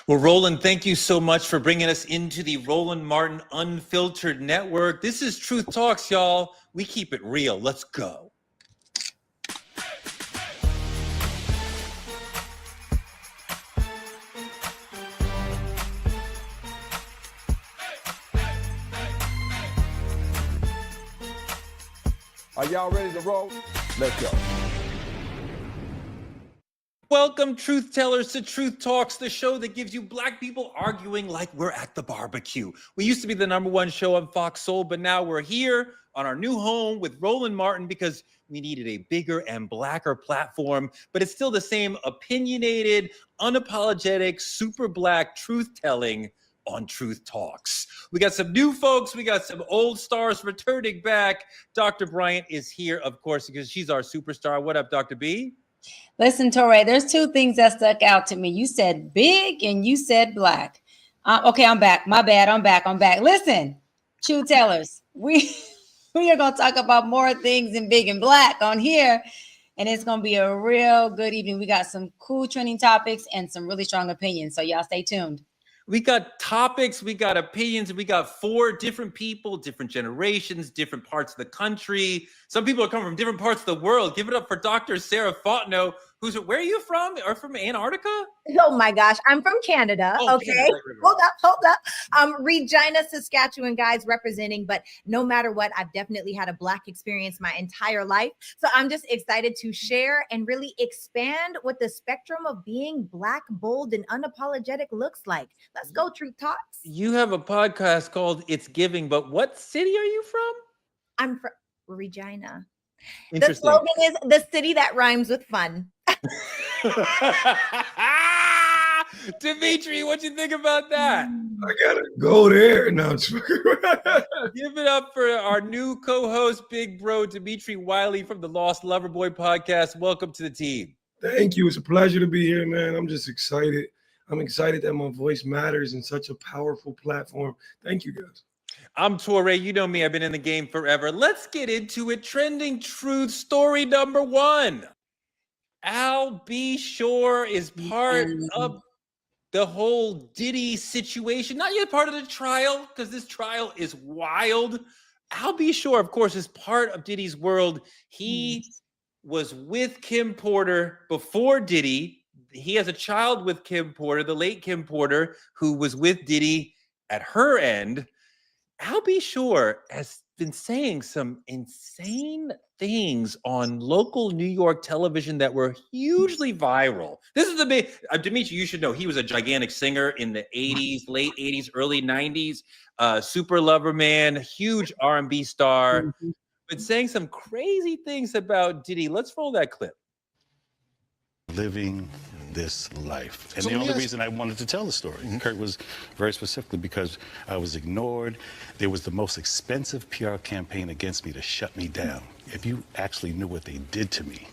Well, Roland, thank you so much for bringing us into the Roland Martin Unfiltered Network. This is Truth Talks, y'all. We keep it real. Let's go. Are y'all ready to roll? Let's go. Welcome, truth tellers, to Truth Talks, the show that gives you black people arguing like we're at the barbecue. We used to be the #1 show on Fox Soul, but now we're here on our new home with Roland Martin because we needed a bigger and blacker platform, but it's still the same opinionated, unapologetic, super black truth telling on Truth Talks. We got some new folks. We got some old stars returning back. Dr. Bryant is here, of course, because she's our superstar. What up, Dr. B? Listen, Torre, there's two things that stuck out to me. You said big and you said black. Okay, I'm back. My bad. I'm back. Listen, truth tellers, we are going to talk about more things than big and black on here. And it's going to be a real good evening. We got some cool trending topics and some really strong opinions. So y'all stay tuned. We got topics, we got opinions, we got 4 different people, different generations, different parts of the country. Some people are coming from different parts of the world. Give it up for Dr. Sarah Fontenot, where are you from? Are from Antarctica? Oh my gosh, I'm from Canada. Okay, hold up. Regina, Saskatchewan, guys, representing. But no matter what, I've definitely had a black experience my entire life. So I'm just excited to share and really expand what the spectrum of being black, bold, and unapologetic looks like. Let's go, Truth Talks. You have a podcast called It's Giving, but what city are you from? I'm from Regina. Interesting. The slogan is the city that rhymes with fun. Dimitri, what you think about that? I gotta go there now. Give it up for our new co-host, big bro Dimitri Wiley from the Lost Lover Boy podcast. Welcome to the team. Thank you. It's a pleasure to be here, man. I'm just excited. I'm excited that my voice matters in such a powerful platform. Thank you, guys. I'm Torre. You know me. I've been in the game forever. Let's get into it. Trending truth story number 1. Al B. Shore is part of the whole Diddy situation. Not yet part of the trial, because this trial is wild. Al B. Shore, of course, is part of Diddy's world. He was with Kim Porter before Diddy. He has a child with Kim Porter, the late Kim Porter, who was with Diddy at her end. Al B. Shore has been saying some insane things on local New York television that were hugely viral. This is the big, Dimitri, you should know, he was a gigantic singer in the 80s, late 80s, early 90s, super lover man, huge R&B star, but saying some crazy things about Diddy. Let's roll that clip. Living this life. And the only reason I wanted to tell the story, Kurt, was very specifically because I was ignored. There was the most expensive PR campaign against me to shut me down. If you actually knew what they did to me,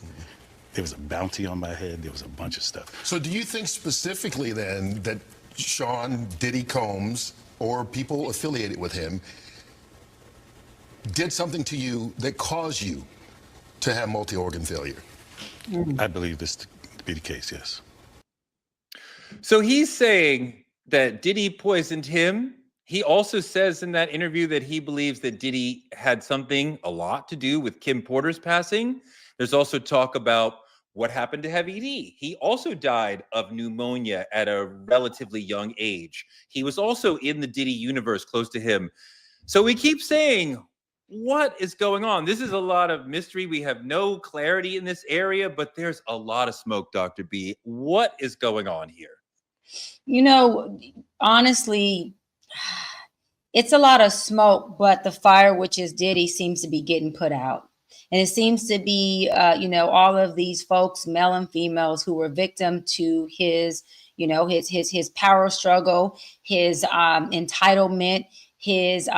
there was a bounty on my head. There was a bunch of stuff. So do you think specifically then that Sean Diddy Combs or people affiliated with him did something to you that caused you to have multi-organ failure? I believe this to be the case, yes. So he's saying that Diddy poisoned him. He also says in that interview that he believes that Diddy had a lot to do with Kim Porter's passing. There's also talk about what happened to Heavy D. He also died of pneumonia at a relatively young age. He was also in the Diddy universe close to him. So we keep saying, what is going on? This is a lot of mystery. We have no clarity in this area, but there's a lot of smoke, Dr. B. What is going on here? You know, honestly, it's a lot of smoke, but the fire, which is Diddy, seems to be getting put out. And it seems to be, all of these folks, male and females, who were victim to his power struggle, his entitlement, his,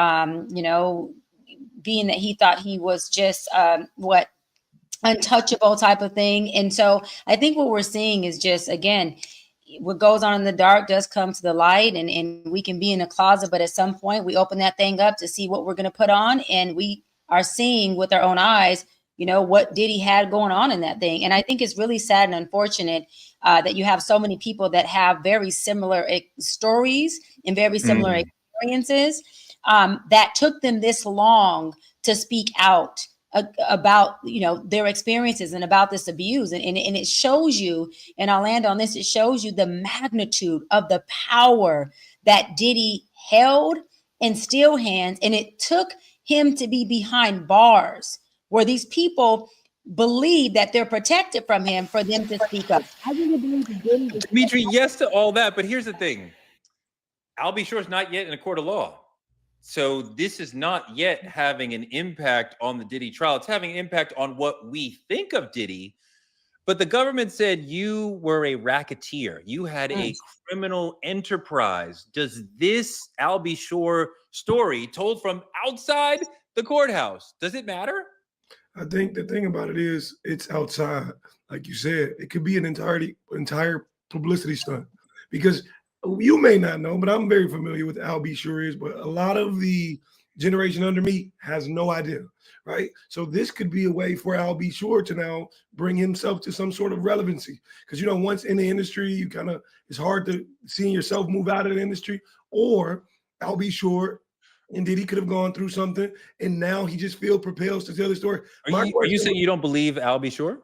being that he thought he was just untouchable type of thing. And so I think what we're seeing is just, again, what goes on in the dark does come to the light, and we can be in a closet, but at some point we open that thing up to see what we're going to put on, and we are seeing with our own eyes, what Diddy had going on in that thing. And I think it's really sad and unfortunate that you have so many people that have very similar stories and very similar experiences, that took them this long to speak out about, you know, their experiences and about this abuse. And it shows you, and I'll land on this, it shows you the magnitude of the power that Diddy held and still hands. And it took him to be behind bars where these people believe that they're protected from him for them to speak up. I really believe Diddy was— Dimitri, yes to all that, but here's the thing. Al B. Sure's not yet in a court of law. So this is not yet having an impact on the Diddy trial. It's having an impact on what we think of Diddy. But the government said you were a racketeer. You had a criminal enterprise. Does this Al B. Sure story told from outside the courthouse, does it matter? I think the thing about it is it's outside. Like you said, it could be an entire publicity stunt, because you may not know, but I'm very familiar with Al B. Sure is, but a lot of the generation under me has no idea, right? So this could be a way for Al B. Sure to now bring himself to some sort of relevancy. Because, you know, once in the industry, you kind of, it's hard to seeing yourself move out of the industry. Or Al B. Sure and Diddy could have gone through something, and now he just feels propelled to tell the story. Are you saying you don't believe Al B. Sure?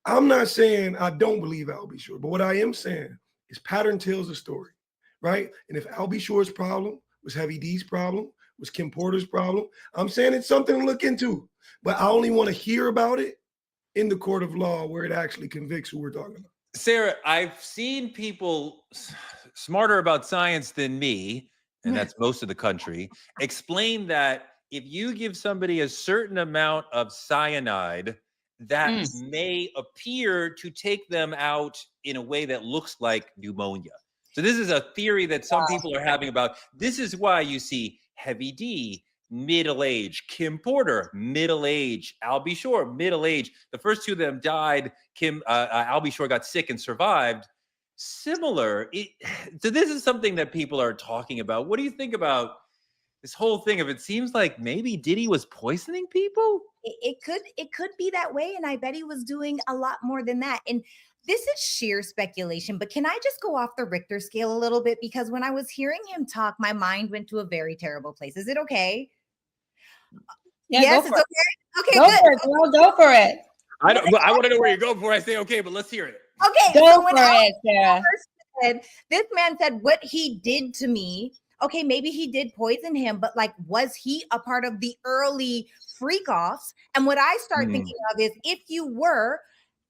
I'm not saying I don't believe Al B. Sure, but what I am saying is pattern tells a story, right? And if Al B. Sure's problem was Heavy D's problem, was Kim Porter's problem, I'm saying it's something to look into. But I only want to hear about it in the court of law where it actually convicts who we're talking about. Sarah, I've seen people smarter about science than me, and that's most of the country, explain that if you give somebody a certain amount of cyanide, that may appear to take them out in a way that looks like pneumonia. So this is a theory that some people are having about. This is why you see Heavy D, middle age, Kim Porter, middle age, Al B. Sure, middle age. The first two of them died. Al B. Sure got sick and survived. Similar. So this is something that people are talking about. What do you think about this whole thing? If it seems like maybe Diddy was poisoning people? It could be that way, and I bet he was doing a lot more than that. And this is sheer speculation, but can I just go off the Richter scale a little bit? Because when I was hearing him talk, my mind went to a very terrible place. Is it okay? Yeah, yes, it's okay. Okay, go good. for it, girl. Go for it. I want to know where you're going before I say okay, but let's hear it. Okay, go so for it, Sarah. This man said what he did to me. Okay, maybe he did poison him, but like, was he a part of the early freak offs? And what I start thinking of is, if you were,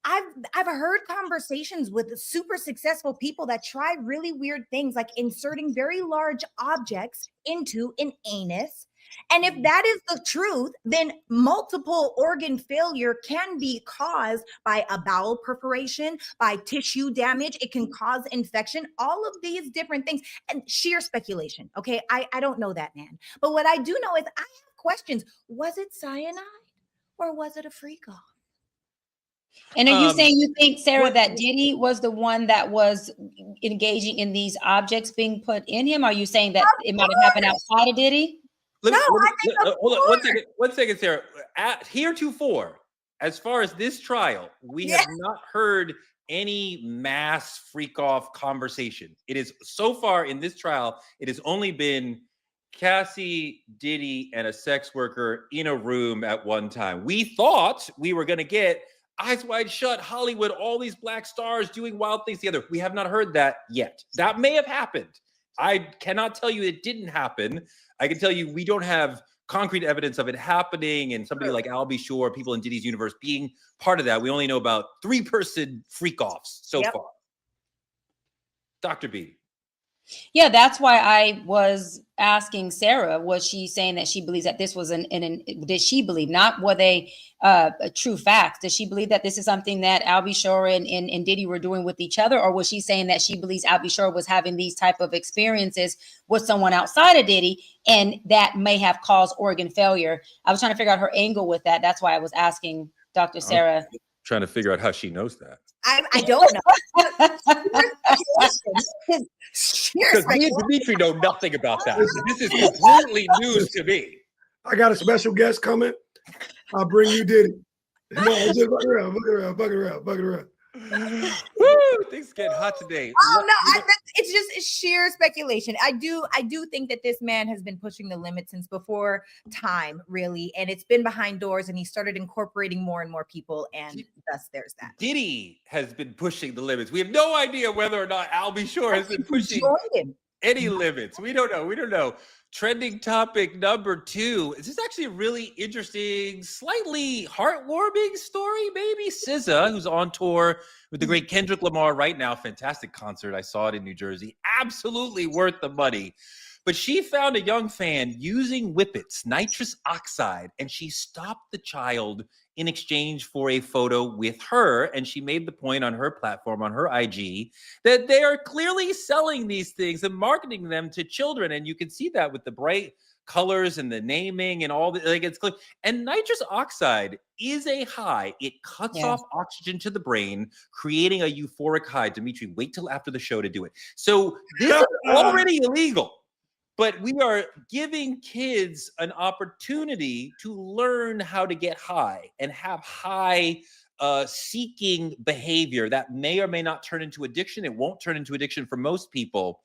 I've heard conversations with super successful people that try really weird things, like inserting very large objects into an anus. And if that is the truth, then multiple organ failure can be caused by a bowel perforation, by tissue damage. It can cause infection, all of these different things, and sheer speculation. Okay, I don't know that, man. But what I do know is I have questions. Was it cyanide or was it a freak off? And are you saying you think, Sarah, that Diddy was the one that was engaging in these objects being put in him? Are you saying that it might have happened outside of Diddy? Hold on 1 second, Sarah. Heretofore, as far as this trial, we have not heard any mass freak off conversation. It is so far in this trial, it has only been Cassie, Diddy, and a sex worker in a room at one time. We thought we were going to get Eyes Wide Shut, Hollywood, all these black stars doing wild things together. We have not heard that yet. That may have happened. I cannot tell you it didn't happen. I can tell you we don't have concrete evidence of it happening and somebody like Al B. Sure, people in Diddy's universe being part of that. We only know about 3-person freak-offs so far. Dr. B. Yeah, that's why I was asking Sarah, was she saying that she believes that this was did she believe, not were they true facts? Does she believe that this is something that Al B. Sure and Diddy were doing with each other? Or was she saying that she believes Al B. Sure was having these type of experiences with someone outside of Diddy and that may have caused organ failure? I was trying to figure out her angle with that. That's why I was asking Dr. Sarah. I'm trying to figure out how she knows that. I don't know. Because me and Dimitri know nothing about that. This is completely news to me. I got a special guest coming. I'll bring you Diddy. No, just fuck around. Woo! Things get hot today. Oh no, it's sheer speculation. I do think that this man has been pushing the limit since before time, really, and it's been behind doors, and he started incorporating more and more people, and thus there's that. Diddy has been pushing the limits. We have no idea whether or not Al B. Shore has been pushing any limits. We don't know. Trending topic number 2. This is actually a really interesting, slightly heartwarming story, maybe. SZA, who's on tour with the great Kendrick Lamar right now. Fantastic concert. I saw it in New Jersey. Absolutely worth the money. But she found a young fan using whippets, nitrous oxide, and she stopped the child in exchange for a photo with her. And she made the point on her platform, on her IG, that they are clearly selling these things and marketing them to children. And you can see that with the bright colors and the naming and all the, like, it's clear. And nitrous oxide is a high. It cuts off oxygen to the brain, creating a euphoric high. Dimitri, wait till after the show to do it. So this is already illegal. But we are giving kids an opportunity to learn how to get high and have high seeking behavior that may or may not turn into addiction. It won't turn into addiction for most people.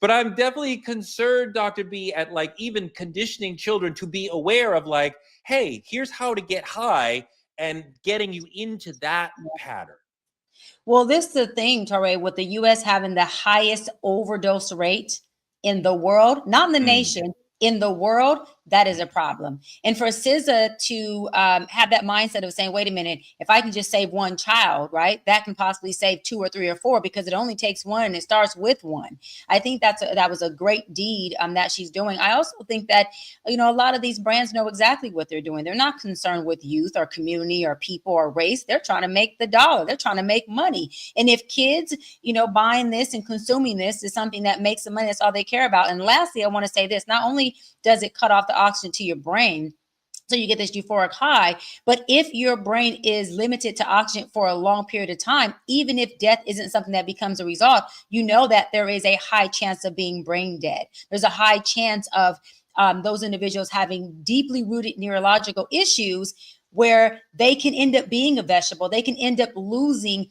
But I'm definitely concerned, Dr. B, at like even conditioning children to be aware of like, hey, here's how to get high and getting you into that pattern. Well, this is the thing, Torre, with the U.S. having the highest overdose rate in the world, not in the nation, in the world, that is a problem. And for SZA to have that mindset of saying, wait a minute, if I can just save one child, right, that can possibly save 2 or 3 or 4 because it only takes one and it starts with one. I think that was a great deed that she's doing. I also think that, a lot of these brands know exactly what they're doing. They're not concerned with youth or community or people or race. They're trying to make the dollar. They're trying to make money. And if kids, buying this and consuming this is something that makes them money, that's all they care about. And lastly, I want to say this, not only does it cut off the oxygen to your brain, so you get this euphoric high, but if your brain is limited to oxygen for a long period of time, even if death isn't something that becomes a result, that there is a high chance of being brain dead. There's a high chance of those individuals having deeply rooted neurological issues where they can end up being a vegetable. They can end up losing,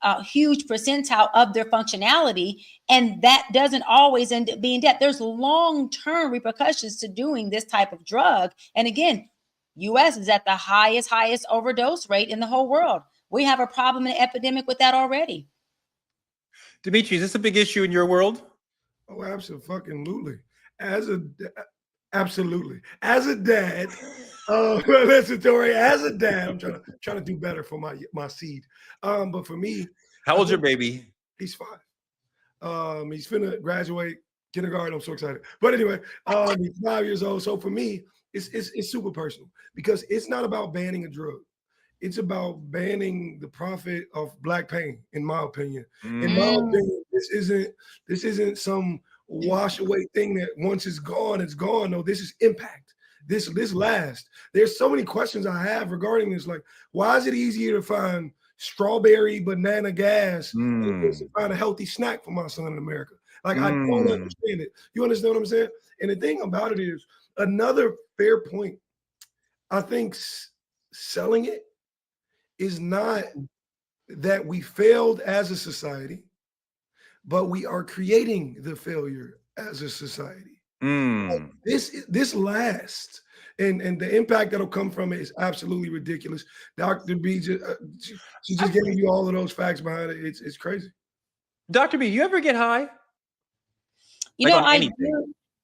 a huge percentile of their functionality. And that doesn't always end up being death. There's long-term repercussions to doing this type of drug. And again, U.S. is at the highest overdose rate in the whole world. We have a problem, an epidemic with that already. Dimitri, is this a big issue in your world? Oh, absolutely. Absolutely. As a dad, listen, Tori, as a dad, I'm trying to do better for my seed. But for me, how old's your baby? He's 5. He's finna graduate kindergarten. I'm so excited. But anyway, he's 5 years old. So for me, it's super personal because it's not about banning a drug. It's about banning the profit of Black pain, in my opinion. In my opinion, this isn't some wash away thing that once it's gone, it's gone. No, this is impact. This lasts. There's so many questions I have regarding this. Like, why is it easier to find strawberry banana gas than to find a healthy snack for my son in America? Like, I don't understand it. You understand what I'm saying? And the thing about it is, another fair point, I think selling it is not that we failed as a society, but we are creating the failure as a society. Like this lasts, and the impact that'll come from it is absolutely ridiculous. Dr. B, she just gave you all of those facts behind it. It's crazy. Dr. B, you ever get high?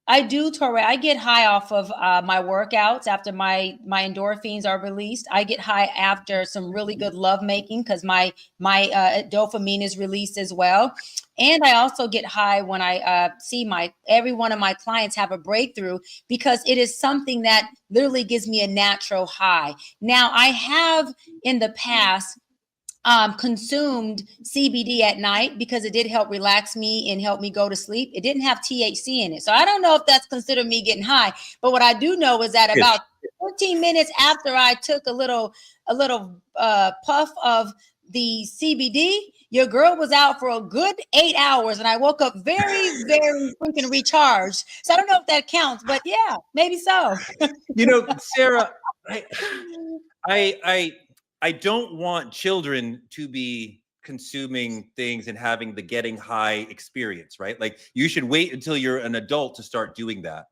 I do, Torre. I get high off of my workouts after my endorphins are released. I get high after some really good love making because my dopamine is released as well. And I also get high when I see every one of my clients have a breakthrough because it is something that literally gives me a natural high. Now, I have in the past consumed CBD at night because it did help relax me and help me go to sleep. It didn't have THC in it. So I don't know if that's considered me getting high, but what I do know is that about 15 minutes after I took a little puff of the CBD, your girl was out for a good 8 hours and I woke up very, very freaking recharged. So I don't know if that counts, but yeah, maybe so. Sarah, I I don't want children to be consuming things and having the getting high experience, right? Like you should wait until you're an adult to start doing that.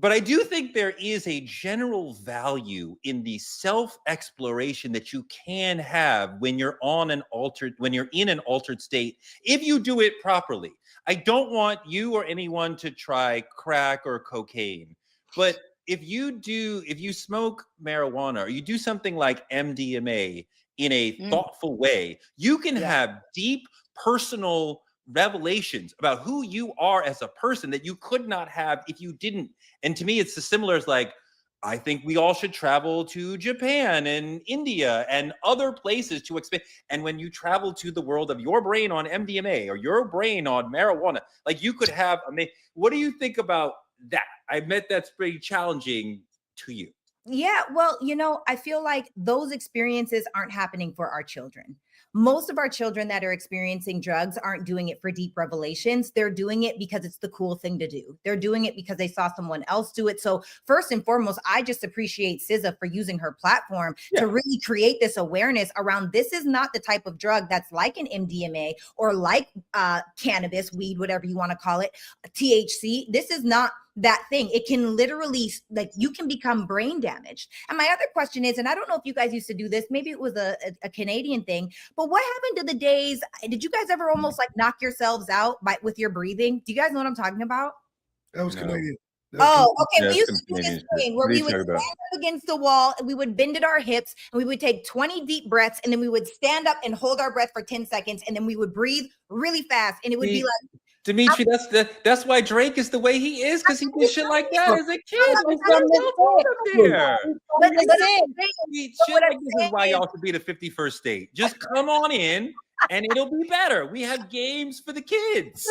But I do think there is a general value in the self-exploration that you can have when you're in an altered state, if you do it properly. I don't want you or anyone to try crack or cocaine, but if you smoke marijuana or you do something like MDMA in a thoughtful way, you can have deep personal revelations about who you are as a person that you could not have if you didn't. And to me, it's as similar as like, I think we all should travel to Japan and India and other places to expand. And when you travel to the world of your brain on MDMA or your brain on marijuana, like you could have, what do you think about that? I bet that's pretty challenging to you. Yeah, well, I feel like those experiences aren't happening for our children. Most of our children that are experiencing drugs aren't doing it for deep revelations. They're doing it because it's the cool thing to do. They're doing it because they saw someone else do it. So first and foremost, I just appreciate SZA for using her platform to really create this awareness around this is not the type of drug that's like an MDMA or like cannabis, weed, whatever you want to call it, THC. This is not that thing. It can literally, like, you can become brain damaged. And my other question is, and I don't know if you guys used to do this, maybe it was a Canadian thing, but what happened to the days, did you guys ever almost like knock yourselves out with your breathing? Do you guys know what I'm talking about? That was Canadian. Okay. We used to do this thing where we would stand up against the wall and we would bend at our hips and we would take 20 deep breaths and then we would stand up and hold our breath for 10 seconds and then we would breathe really fast and it would be like, Dimitri, that's why Drake is the way he is, because he did shit like that as a kid. Shit like this is why y'all should be the 51st state. Just come on in and it'll be better. We have games for the kids.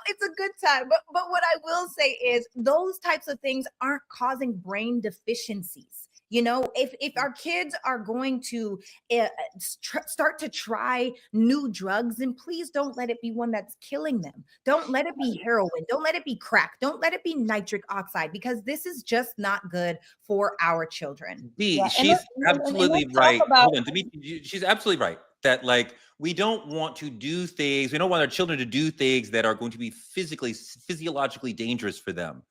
It's a good time. But what I will say is those types of things aren't causing brain deficiencies. If our kids are going to start to try new drugs, then please don't let it be one that's killing them. Don't let it be heroin. Don't let it be crack. Don't let it be nitric oxide, because this is just not good for our children. She's absolutely right. Hold on, Dimitri, she's absolutely right. That like we don't want to do things. We don't want our children to do things that are going to be physiologically dangerous for them.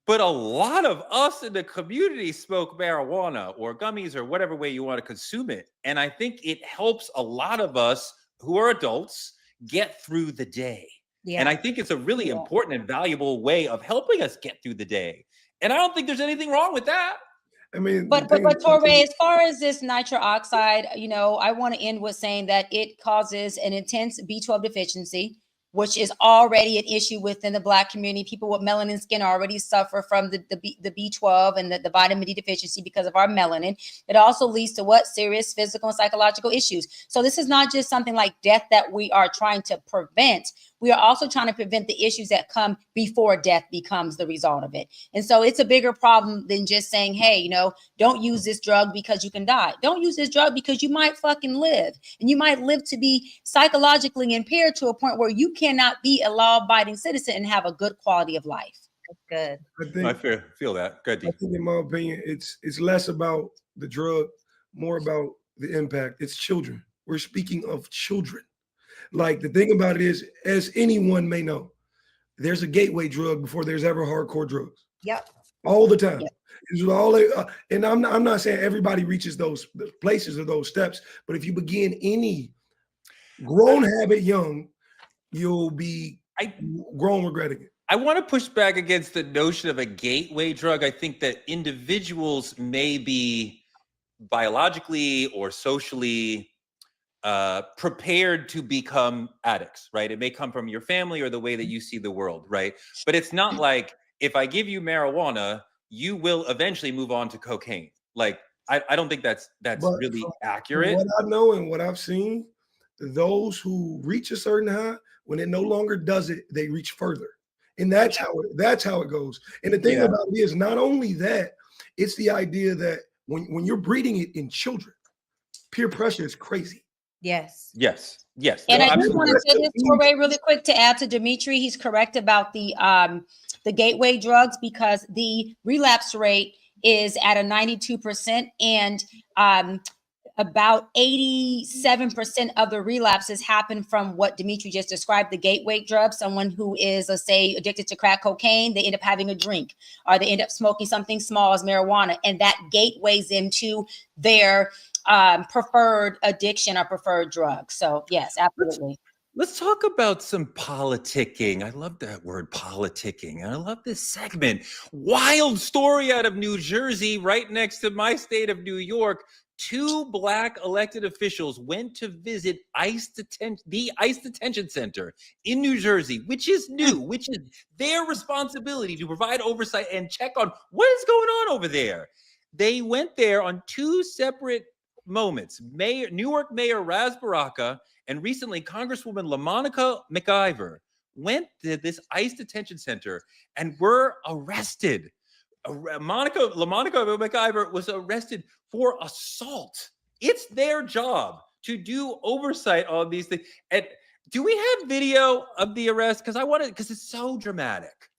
But a lot of us in the community smoke marijuana or gummies or whatever way you want to consume it. And I think it helps a lot of us who are adults get through the day. Yeah. And I think it's a really important and valuable way of helping us get through the day. And I don't think there's anything wrong with that. I mean, but Touré, as far as this nitric oxide, I want to end with saying that it causes an intense B12 deficiency, which is already an issue within the Black community. People with melanin skin already suffer from the B12 and the vitamin D deficiency because of our melanin. It also leads to serious physical and psychological issues. So this is not just something like death that we are trying to prevent. We are also trying to prevent the issues that come before death becomes the result of it. And so it's a bigger problem than just saying, hey, don't use this drug because you can die. Don't use this drug because you might fucking live. And you might live to be psychologically impaired to a point where you cannot be a law-abiding citizen and have a good quality of life. That's good. I feel that. Good. I think in my opinion, it's less about the drug, more about the impact. It's children. We're speaking of children. Like, the thing about it is, as anyone may know, there's a gateway drug before there's ever hardcore drugs. Yep. All the time. Yep. And I'm not saying everybody reaches those places or those steps, but if you begin any grown habit young, you'll be grown regretting it. I want to push back against the notion of a gateway drug. I think that individuals may be biologically or socially prepared to become addicts, right? It may come from your family or the way that you see the world, right? But it's not like, if I give you marijuana, you will eventually move on to cocaine. Like, I don't think that's really accurate. What I know and what I've seen, those who reach a certain high, when it no longer does it, they reach further. And that's how it goes. And the thing about it is, not only that, it's the idea that when you're breeding it in children, peer pressure is crazy. Yes. And I just want to say this, Touré, really quick, to add to Dimitri. He's correct about the gateway drugs, because the relapse rate is at a 92%, and about 87% of the relapses happen from what Dimitri just described, the gateway drug. Someone who is, let's say, addicted to crack cocaine, they end up having a drink, or they end up smoking something small as marijuana, and that gateways them to their preferred addiction or preferred drug. So yes, absolutely. Let's talk about some politicking. I love that word, politicking. I love this segment. Wild story out of New Jersey, right next to my state of New York. 2 Black elected officials went to visit the ICE detention center in New Jersey, which is new, which is their responsibility to provide oversight and check on what is going on over there. They went there on 2 separate moments. Newark Mayor Raz Baraka and recently Congresswoman LaMonica McIver went to this ICE detention center and were arrested. LaMonica McIver was arrested for assault. It's their job to do oversight on these things. And do we have video of the arrest? Because it's so dramatic.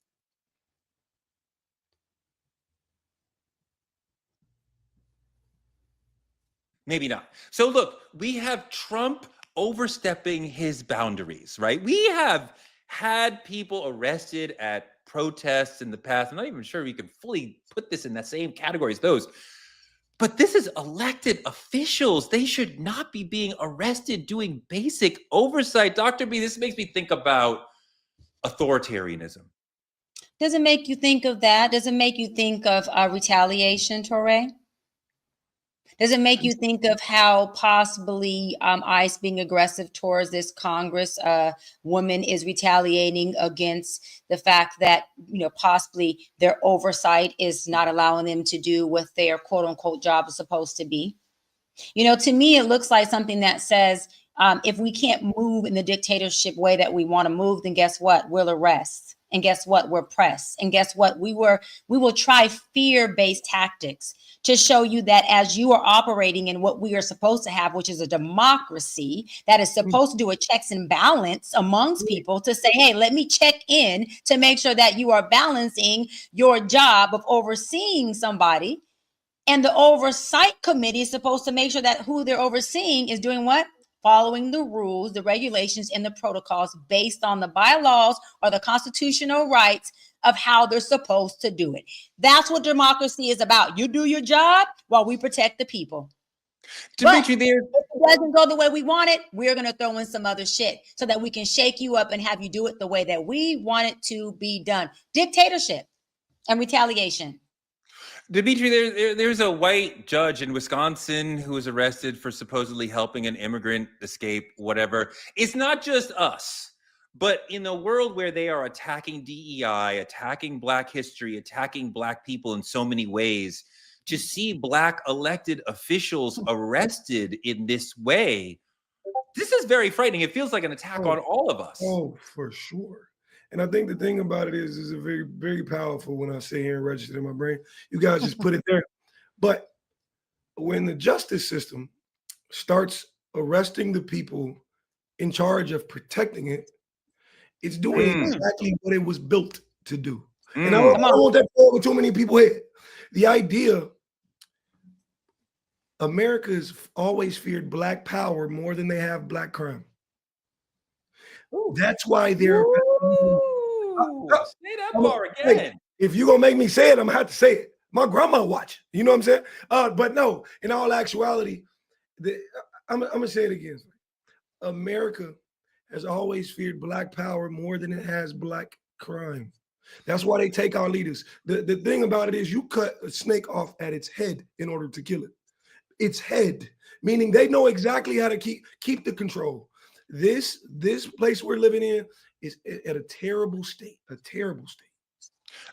Maybe not. So look, we have Trump overstepping his boundaries, right? We have had people arrested at protests in the past. I'm not even sure we can fully put this in that same category as those. But this is elected officials. They should not be being arrested doing basic oversight. Dr. B, this makes me think about authoritarianism. Does it make you think of that? Does it make you think of retaliation, Torre? Does it make you think of how possibly ICE being aggressive towards this Congress woman is retaliating against the fact that, possibly their oversight is not allowing them to do what their quote unquote job is supposed to be? To me, it looks like something that says, if we can't move in the dictatorship way that we want to move, then guess what? We'll arrest. And guess what? We're pressed. And guess what? We will try fear-based tactics to show you that as you are operating in what we are supposed to have, which is a democracy that is supposed to do a checks and balance amongst people to say, hey, let me check in to make sure that you are balancing your job of overseeing somebody. And the oversight committee is supposed to make sure that who they're overseeing is doing what? Following the rules, the regulations, and the protocols based on the bylaws or the constitutional rights of how they're supposed to do it. That's what democracy is about. You do your job while we protect the people. Dimitri, if it doesn't go the way we want it, we're going to throw in some other shit so that we can shake you up and have you do it the way that we want it to be done. Dictatorship and retaliation. Dimitri, there's a white judge in Wisconsin who was arrested for supposedly helping an immigrant escape, whatever. It's not just us, but in a world where they are attacking DEI, attacking Black history, attacking Black people in so many ways, to see Black elected officials arrested in this way, this is very frightening. It feels like an attack on all of us. Oh, for sure. And I think the thing about it is a very, very powerful when I sit here and register in my brain. You guys just put it there. But when the justice system starts arresting the people in charge of protecting it, it's doing exactly what it was built to do. And I don't want that to go over too many people's head. The idea, America has always feared Black power more than they have Black crime. That's why they're say that bar again. If you're gonna make me say it, I'm gonna have to say it. My grandma watch. You know what I'm saying? But no, in all actuality, I'm gonna say it again. America has always feared Black power more than it has Black crime. That's why they take our leaders. The thing about it is you cut a snake off at its head in order to kill it. Its head, meaning they know exactly how to keep the control. This place we're living in is at a terrible state,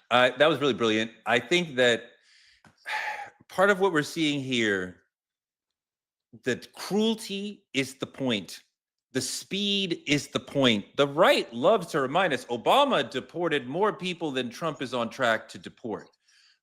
That was really brilliant. I think that part of what we're seeing here, that cruelty is the point. The speed is the point. The right loves to remind us Obama deported more people than Trump is on track to deport.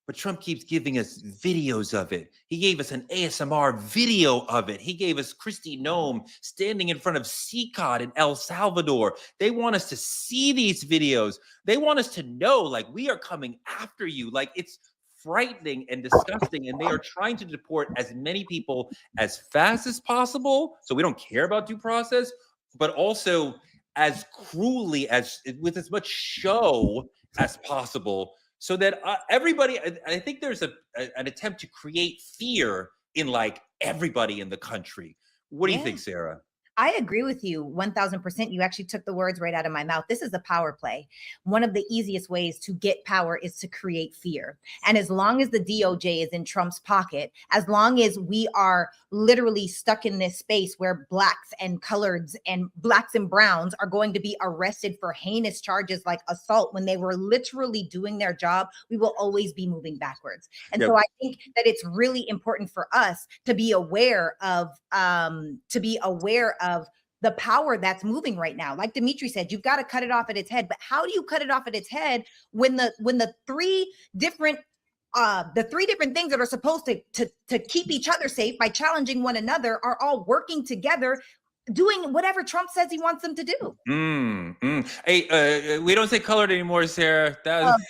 But Trump keeps giving us videos of it. He gave us an ASMR video of it. He gave us Kristi Noem standing in front of CCOT in El Salvador. They want us to see these videos. They want us to know, like, we are coming after you. Like, it's frightening and disgusting, and they are trying to deport as many people as fast as possible. So we don't care about due process, but also as cruelly as with as much show as possible, so that everybody. I think there's an attempt to create fear in like everybody in the country. What do you think, Sarah? I agree with you 1000%. You actually took the words right out of my mouth. This is a power play. One of the easiest ways to get power is to create fear. And as long as the DOJ is in Trump's pocket, as long as we are literally stuck in this space where blacks and coloreds and blacks and browns are going to be arrested for heinous charges like assault when they were literally doing their job, we will always be moving backwards. And so I think that it's really important for us to be aware of the power that's moving right now. Like Dimitri said, you've got to cut it off at its head. But how do you cut it off at its head when the three different things that are supposed to keep each other safe by challenging one another are all working together, doing whatever Trump says he wants them to do? Hey, we don't say colored anymore, Sarah. That was...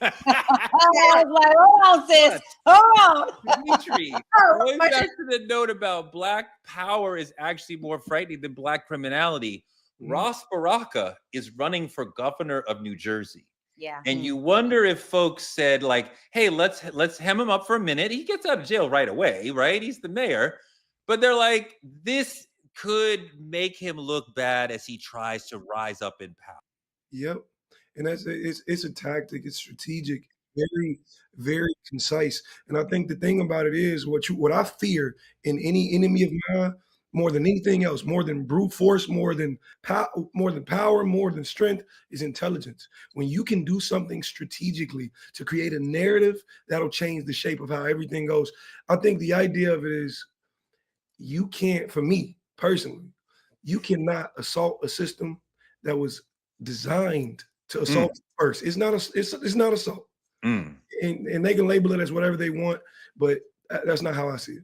I was like, hold on, sis. Hold on. Dimitri, going back to the note about black power is actually more frightening than black criminality. Ross Baraka is running for governor of New Jersey. Yeah. And you wonder if folks said like, hey, let's hem him up for a minute. He gets out of jail right away, right? He's the mayor. But they're like, this could make him look bad as he tries to rise up in power. Yep. And it's a tactic, it's strategic, very, very concise. And I think the thing about it is what I fear in any enemy of mine more than anything else, more than brute force, more than power, more than strength, is intelligence. When you can do something strategically to create a narrative that'll change the shape of how everything goes. I think the idea of it is you can't, for me personally, you cannot assault a system that was designed to assault first. It's not assault. And they can label it as whatever they want, but that's not how I see it.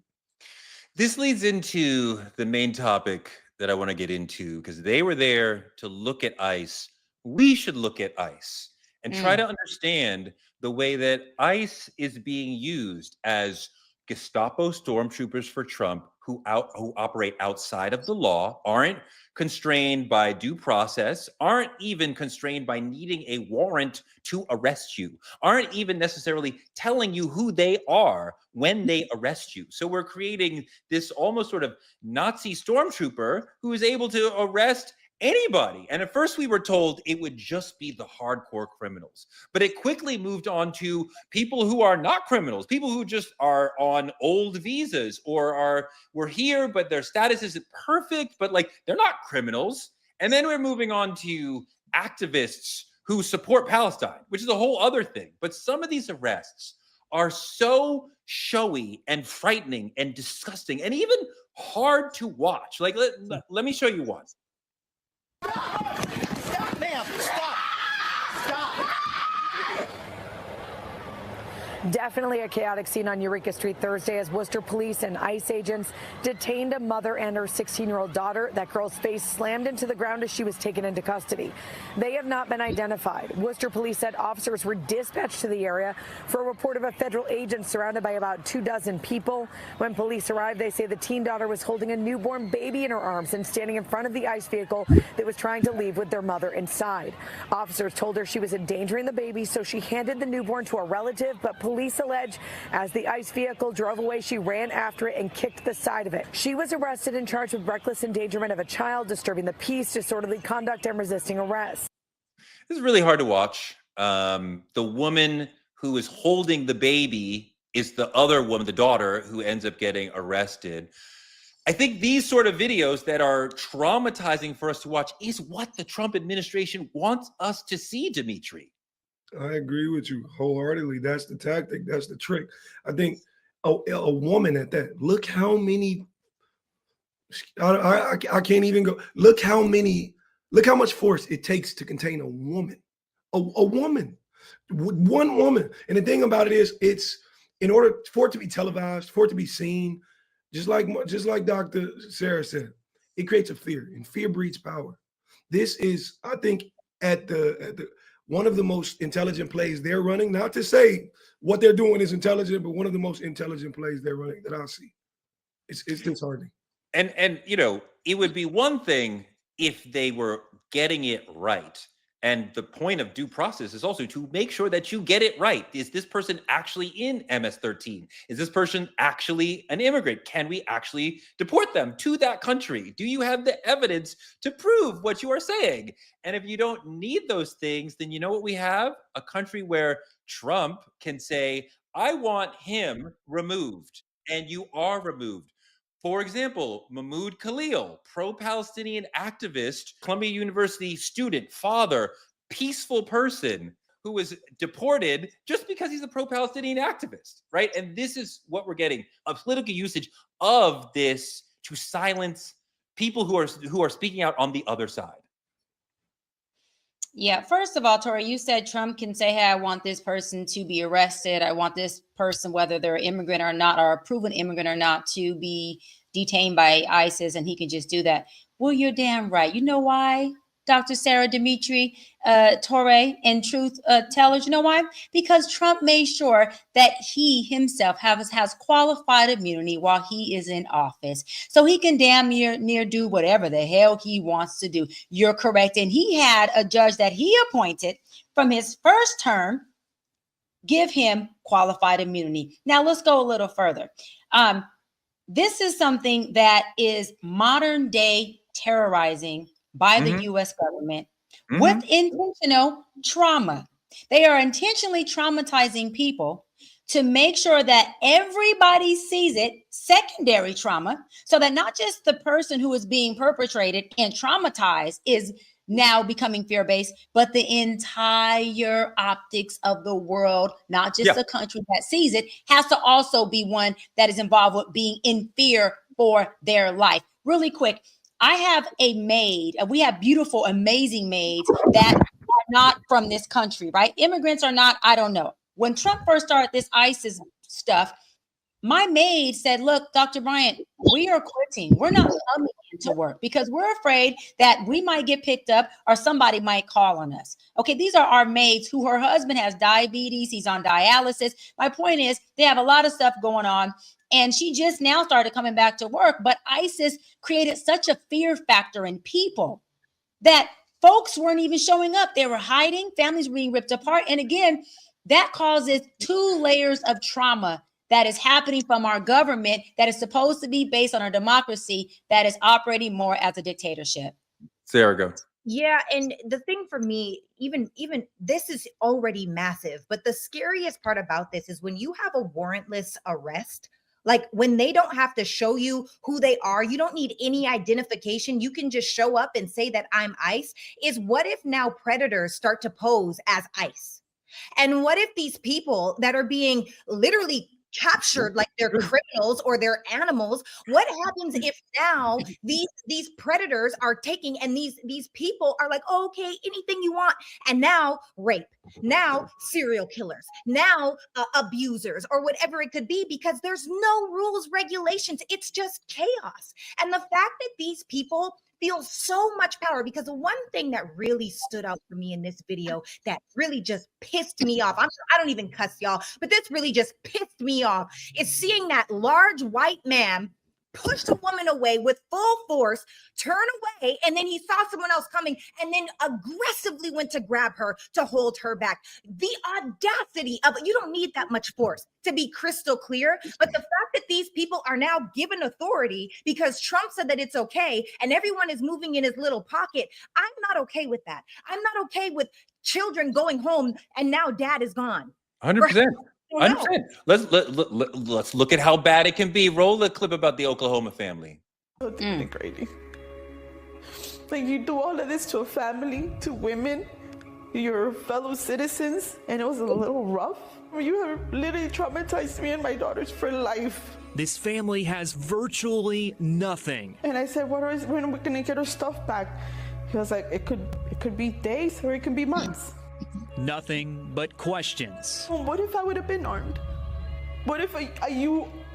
This leads into the main topic that I want to get into, because they were there to look at ICE. We should look at ICE and try to understand the way that ICE is being used as Gestapo stormtroopers for Trump who operate outside of the law, aren't constrained by due process, aren't even constrained by needing a warrant to arrest you, aren't even necessarily telling you who they are when they arrest you. So we're creating this almost sort of Nazi stormtrooper who is able to arrest anybody. And at first we were told it would just be the hardcore criminals, but it quickly moved on to people who are not criminals, people who just are on old visas or were here, but their status isn't perfect, but like they're not criminals. And then we're moving on to activists who support Palestine, which is a whole other thing. But some of these arrests are so showy and frightening and disgusting and even hard to watch. Like, let me show you one. Stop, ma'am. Stop. Stop. Definitely a chaotic scene on Eureka Street Thursday as Worcester police and ICE agents detained a mother and her 16-year-old daughter. That girl's face slammed into the ground as she was taken into custody. They have not been identified. Worcester police said officers were dispatched to the area for a report of a federal agent surrounded by about 24 people. When police arrived, they say the teen daughter was holding a newborn baby in her arms and standing in front of the ICE vehicle that was trying to leave with their mother inside. Officers told her she was endangering the baby, so she handed the newborn to a relative, but police allege as the ICE vehicle drove away, she ran after it and kicked the side of it. She was arrested and charged with reckless endangerment of a child, disturbing the peace, disorderly conduct, and resisting arrest. This is really hard to watch. The woman who is holding the baby is the other woman, the daughter, who ends up getting arrested. I think these sort of videos that are traumatizing for us to watch is what the Trump administration wants us to see, Dimitri. I agree with you wholeheartedly. That's the tactic. That's the trick. I think a woman at that. Look how many. I can't even go. Look how much force it takes to contain a woman. A woman, one woman. And the thing about it is, it's in order for it to be televised, for it to be seen, just like Dr. Sarah said, it creates a fear, and fear breeds power. This is, I think, at the one of the most intelligent plays they're running. Not to say what they're doing is intelligent, but one of the most intelligent plays they're running that I see. It's disheartening. And you know, it would be one thing if they were getting it right. And the point of due process is also to make sure that you get it right. Is this person actually in MS-13? Is this person actually an immigrant? Can we actually deport them to that country? Do you have the evidence to prove what you are saying? And if you don't need those things, then you know what we have? A country where Trump can say, I want him removed, and you are removed. For example, Mahmoud Khalil, pro-Palestinian activist, Columbia University student, father, peaceful person who was deported just because he's a pro-Palestinian activist, right? And this is what we're getting, a political usage of this to silence people who are speaking out on the other side. Yeah, first of all, Tori, you said Trump can say, hey, I want this person to be arrested. I want this person, whether they're an immigrant or not, or a proven immigrant or not, to be detained by ISIS, and he can just do that. Well, you're damn right. You know why, Dr. Sarah Dimitri, Torre, and Truth Tellers? You know why? Because Trump made sure that he himself has qualified immunity while he is in office. So he can damn near do whatever the hell he wants to do. You're correct. And he had a judge that he appointed from his first term give him qualified immunity. Now, let's go a little further. This is something that is modern day terrorizing by the U.S. government with intentional trauma. They are intentionally traumatizing people to make sure that everybody sees it, secondary trauma, so that not just the person who is being perpetrated and traumatized is now becoming fear-based, but the entire optics of the world, not just the country that sees it, has to also be one that is involved with being in fear for their life. Really quick, I have a maid. We have beautiful, amazing maids that are not from this country, right? Immigrants are not, I don't know. When Trump first started this ISIS stuff, my maid said, look, Dr. Bryant, we are quitting. We're not coming into work because we're afraid that we might get picked up or somebody might call on us. Okay, these are our maids who her husband has diabetes. He's on dialysis. My point is they have a lot of stuff going on. And she just now started coming back to work. But ISIS created such a fear factor in people that folks weren't even showing up. They were hiding. Families were being ripped apart. And again, that causes 2 layers of trauma that is happening from our government that is supposed to be based on our democracy that is operating more as a dictatorship. Sarah, go. Yeah, and the thing for me, even this is already massive, but the scariest part about this is when you have a warrantless arrest, like when they don't have to show you who they are, you don't need any identification. You can just show up and say that I'm ICE. Is what if now predators start to pose as ICE? And what if these people that are being literally captured like they're criminals or they're animals? What happens if now these predators are taking and these people are like, oh, okay, anything you want, and now rape, now serial killers, now abusers, or whatever it could be, because there's no rules, regulations. It's just chaos. And the fact that these people feel so much power, because the one thing that really stood out for me in this video that really just pissed me off, I don't even cuss, y'all, but this really just pissed me off, is seeing that large white man pushed a woman away with full force, turn away, and then he saw someone else coming and then aggressively went to grab her to hold her back. The audacity of it. You don't need that much force to be crystal clear, but the fact that these people are now given authority because Trump said that it's okay and everyone is moving in his little pocket, I'm not okay with that. I'm not okay with children going home and now dad is gone. 100%. 100%. Let's look at how bad it can be. Roll the clip about the Oklahoma family. Crazy. Like, you do all of this to a family, to women, your fellow citizens, and it was a little rough. You have literally traumatized me and my daughters for life. This family has virtually nothing. And I said, when are we gonna get our stuff back? He was like, it could be days or it can be months. Nothing but questions. What if I would have been armed? What if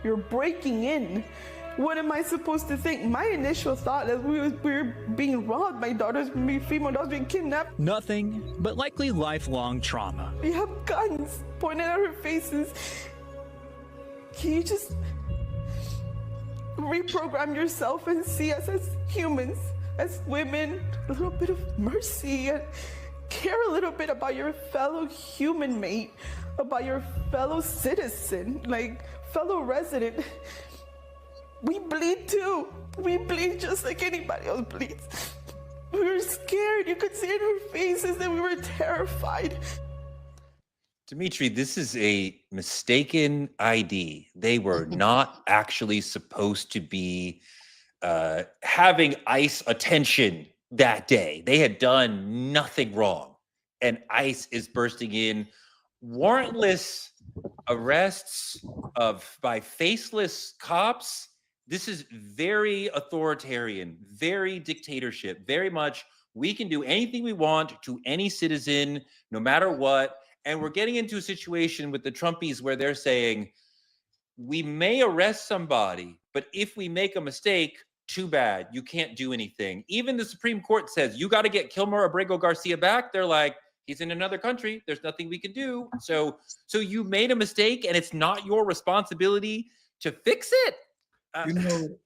you're breaking in What am I supposed to think? My initial thought is we were being robbed. My daughter's being female daughter's being kidnapped. Nothing but likely lifelong trauma. We have guns pointed at our faces. Can you just reprogram yourself and see us as humans, as women, a little bit of mercy, and care a little bit about your fellow human mate, about your fellow citizen, like fellow resident. We bleed too. We bleed just like anybody else bleeds. We were scared. You could see in our faces that we were terrified. Dimitri, this is a mistaken ID. They were not actually supposed to be having ICE attention that day. They had done nothing wrong. And ICE is bursting in warrantless arrests by faceless cops. This is very authoritarian, very dictatorship, very much we can do anything we want to any citizen, no matter what. And we're getting into a situation with the Trumpies where they're saying, we may arrest somebody, but if we make a mistake, too bad, you can't do anything. Even the Supreme Court says, you got to get Kilmer Abrego Garcia back. They're like, he's in another country. There's nothing we can do. So you made a mistake and it's not your responsibility to fix it. And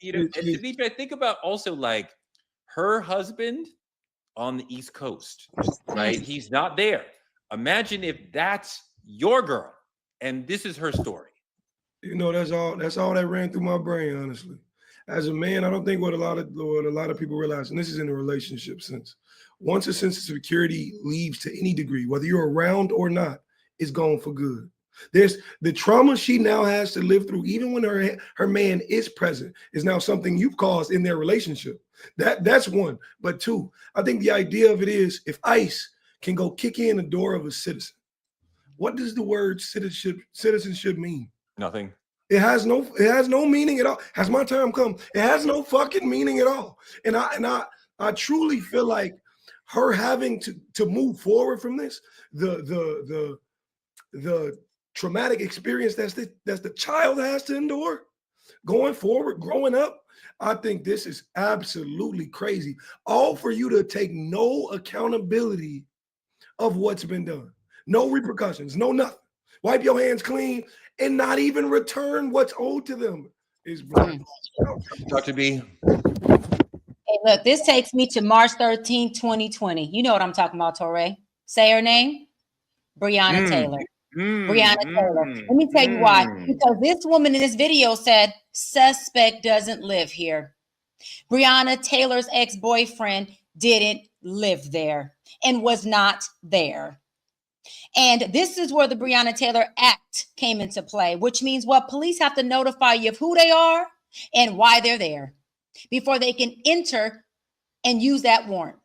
Dimitri, I think about also like her husband on the East Coast, right? He's not there. Imagine if that's your girl and this is her story. That's all that ran through my brain, honestly. As a man, I don't think what a lot of people realize, and this is in a relationship sense, once a sense of security leaves to any degree, whether you're around or not, it's gone for good. There's the trauma she now has to live through, even when her man is present, is now something you've caused in their relationship. That's one. But two, I think the idea of it is if ICE can go kick in the door of a citizen, what does the word citizenship mean? Nothing. It has no meaning at all. Has my time come? It has no fucking meaning at all. And I truly feel like her having to move forward from this, the traumatic experience that's the child has to endure going forward, growing up. I think this is absolutely crazy. All for you to take no accountability of what's been done. No repercussions, no nothing. Wipe your hands clean and not even return what's owed to them. Is Dr. B. Hey, look, this takes me to March 13, 2020. You know what I'm talking about, Torre. Say her name. Breonna Taylor. Breonna Taylor. Let me tell you why. Because this woman in this video said, suspect doesn't live here. Breonna Taylor's ex-boyfriend didn't live there and was not there. And this is where the Breonna Taylor Act came into play, which means what? Police have to notify you of who they are and why they're there before they can enter and use that warrant.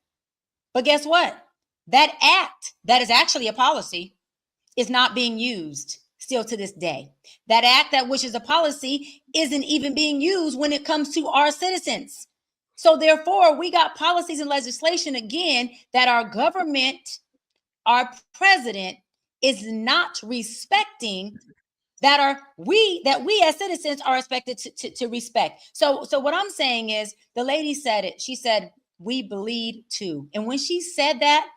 But guess what? That act, that is actually a policy, is not being used still to this day. That act that which is a policy isn't even being used when it comes to our citizens. So therefore, we got policies and legislation again that our government, our president is not respecting, that we as citizens are expected to respect. So what I'm saying is, the lady said it. She said, we bleed too. And when she said that,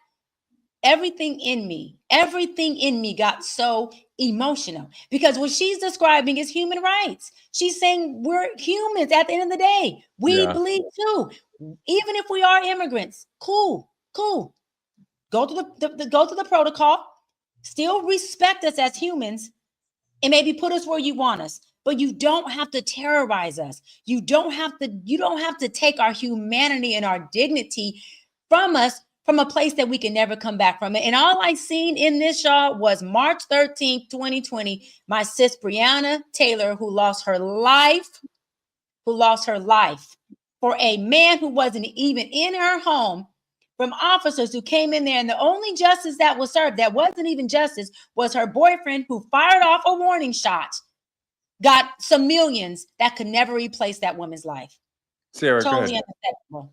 everything in me got so emotional, because what she's describing is human rights. She's saying we're humans at the end of the day. We bleed too. Even if we are immigrants, cool. Go to the protocol, still respect us as humans, and maybe put us where you want us. But you don't have to terrorize us. You don't have to take our humanity and our dignity from us, from a place that we can never come back from it. And all I seen in this, y'all, was March 13th, 2020, my sis Breonna Taylor, who lost her life for a man who wasn't even in her home, from officers who came in there. And the only justice that was served, that wasn't even justice, was her boyfriend, who fired off a warning shot, got some millions that could never replace that woman's life. Sarah, totally unacceptable.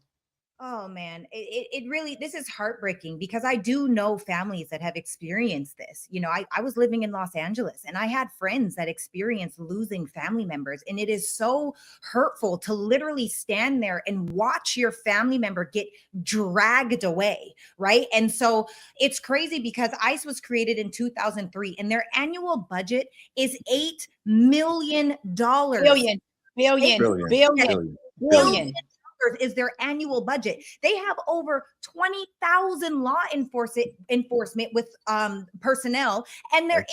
Oh man, it really, this is heartbreaking because I do know families that have experienced this. You know, I was living in Los Angeles and I had friends that experienced losing family members. And it is so hurtful to literally stand there and watch your family member get dragged away. Right. And so it's crazy because ICE was created in 2003 and their annual budget is $8 million. Billion, billion. Is their annual budget. They have over 20,000 law enforcement with personnel, and they have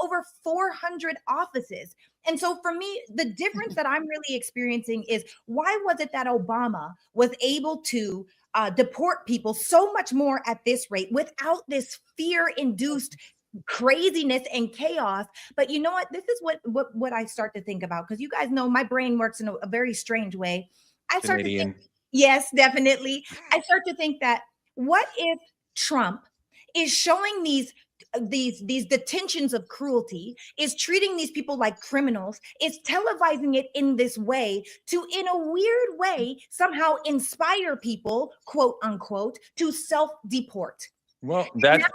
over 400 offices. And so for me, the difference that I'm really experiencing is why was it that Obama was able to deport people so much more at this rate without this fear-induced craziness and chaos? But you know what? This is what I start to think about, because you guys know my brain works in a very strange way. I start to think, yes, definitely. I start to think that what if Trump is showing these detentions of cruelty, is treating these people like criminals, is televising it in this way to, in a weird way, somehow inspire people, quote unquote, to self-deport. Well, that's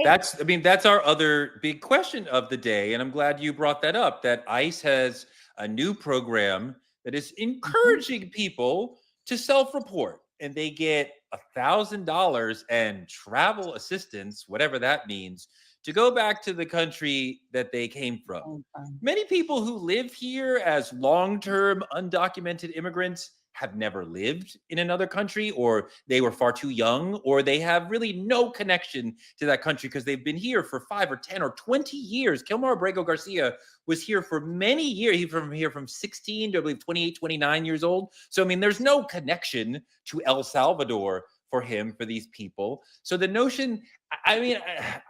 I mean, that's our other big question of the day. And I'm glad you brought that up, that ICE has a new program that is encouraging people to self-report, and they get $1,000 and travel assistance, whatever that means, to go back to the country that they came from. Many people who live here as long-term undocumented immigrants have never lived in another country, or they were far too young, or they have really no connection to that country because they've been here for 5 or 10 or 20 years. Kilmar Abrego Garcia was here for many years. He's from here from 16 to, I believe, 28, 29 years old. So, I mean, there's no connection to El Salvador for him, for these people. So the notion, I mean,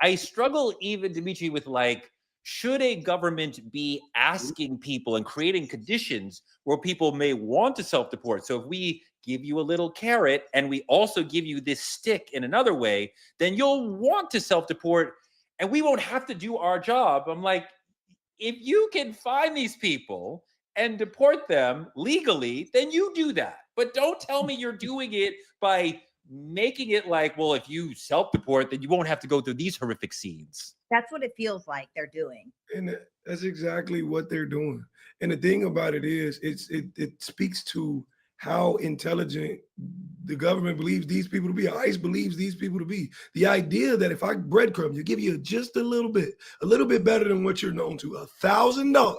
I struggle even, Dimitri, with like, should a government be asking people and creating conditions where people may want to self-deport? So if we give you a little carrot and we also give you this stick in another way, then you'll want to self-deport and we won't have to do our job. I'm like, if you can find these people and deport them legally, then you do that. But don't tell me you're doing it by making it like, well, if you self-deport, then you won't have to go through these horrific scenes. That's what it feels like they're doing. And that's exactly what they're doing. And the thing about it is, it speaks to how intelligent the government believes these people to be. ICE believes these people to be. The idea that if I breadcrumb, you give you just a little bit better than what you're known to, $1,000.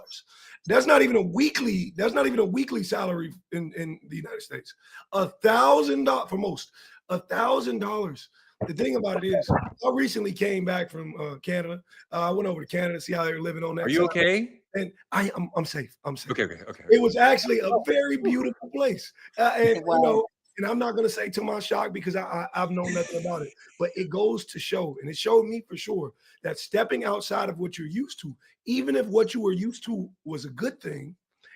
That's not even a weekly salary in the United States. $1,000 for most. $1,000. The thing about it is, I recently came back from Canada. I went over to Canada to see how they're living on that. Are you okay? And I'm safe. I'm safe. Okay. It was actually a very beautiful place. And you know, and I'm not gonna say to my shock because I've known nothing about it, but it goes to show, and it showed me for sure that stepping outside of what you're used to, even if what you were used to was a good thing,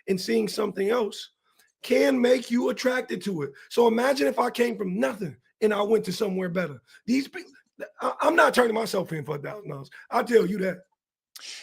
and seeing something else can make you attracted to it. So imagine if I came from nothing and I went to somewhere better. These people, I'm not turning myself in for $1,000. I'll tell you that.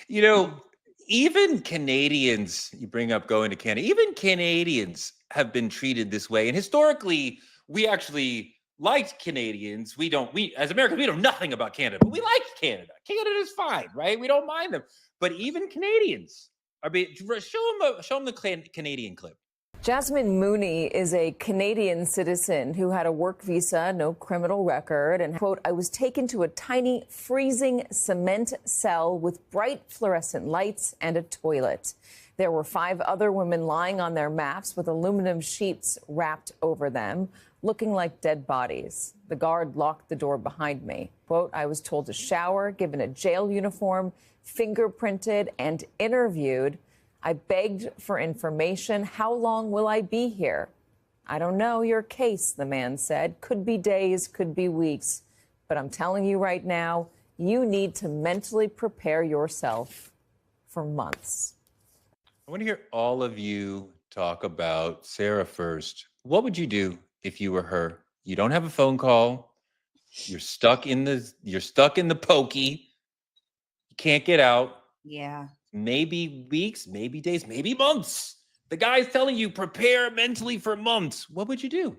You know, even Canadians, you bring up going to Canada, even Canadians have been treated this way. And historically, we actually liked Canadians. We as Americans, we know nothing about Canada, but we like Canada. Canada is fine, right? We don't mind them. But even Canadians are being, show them the Canadian clip. Jasmine Mooney is a Canadian citizen who had a work visa, no criminal record, and, quote, I was taken to a tiny freezing cement cell with bright fluorescent lights and a toilet. There were 5 other women lying on their mats with aluminum sheets wrapped over them, looking like dead bodies. The guard locked the door behind me. Quote, I was told to shower, given a jail uniform, fingerprinted, and interviewed. I begged for information. How long will I be here? I don't know your case, the man said. Could be days, could be weeks. But I'm telling you right now, you need to mentally prepare yourself for months. I want to hear all of you talk about Sarah first. What would you do if you were her? You don't have a phone call. You're stuck in the pokey. You can't get out. Yeah. Maybe weeks, maybe days, maybe months. The guy's telling you prepare mentally for months. What would you do?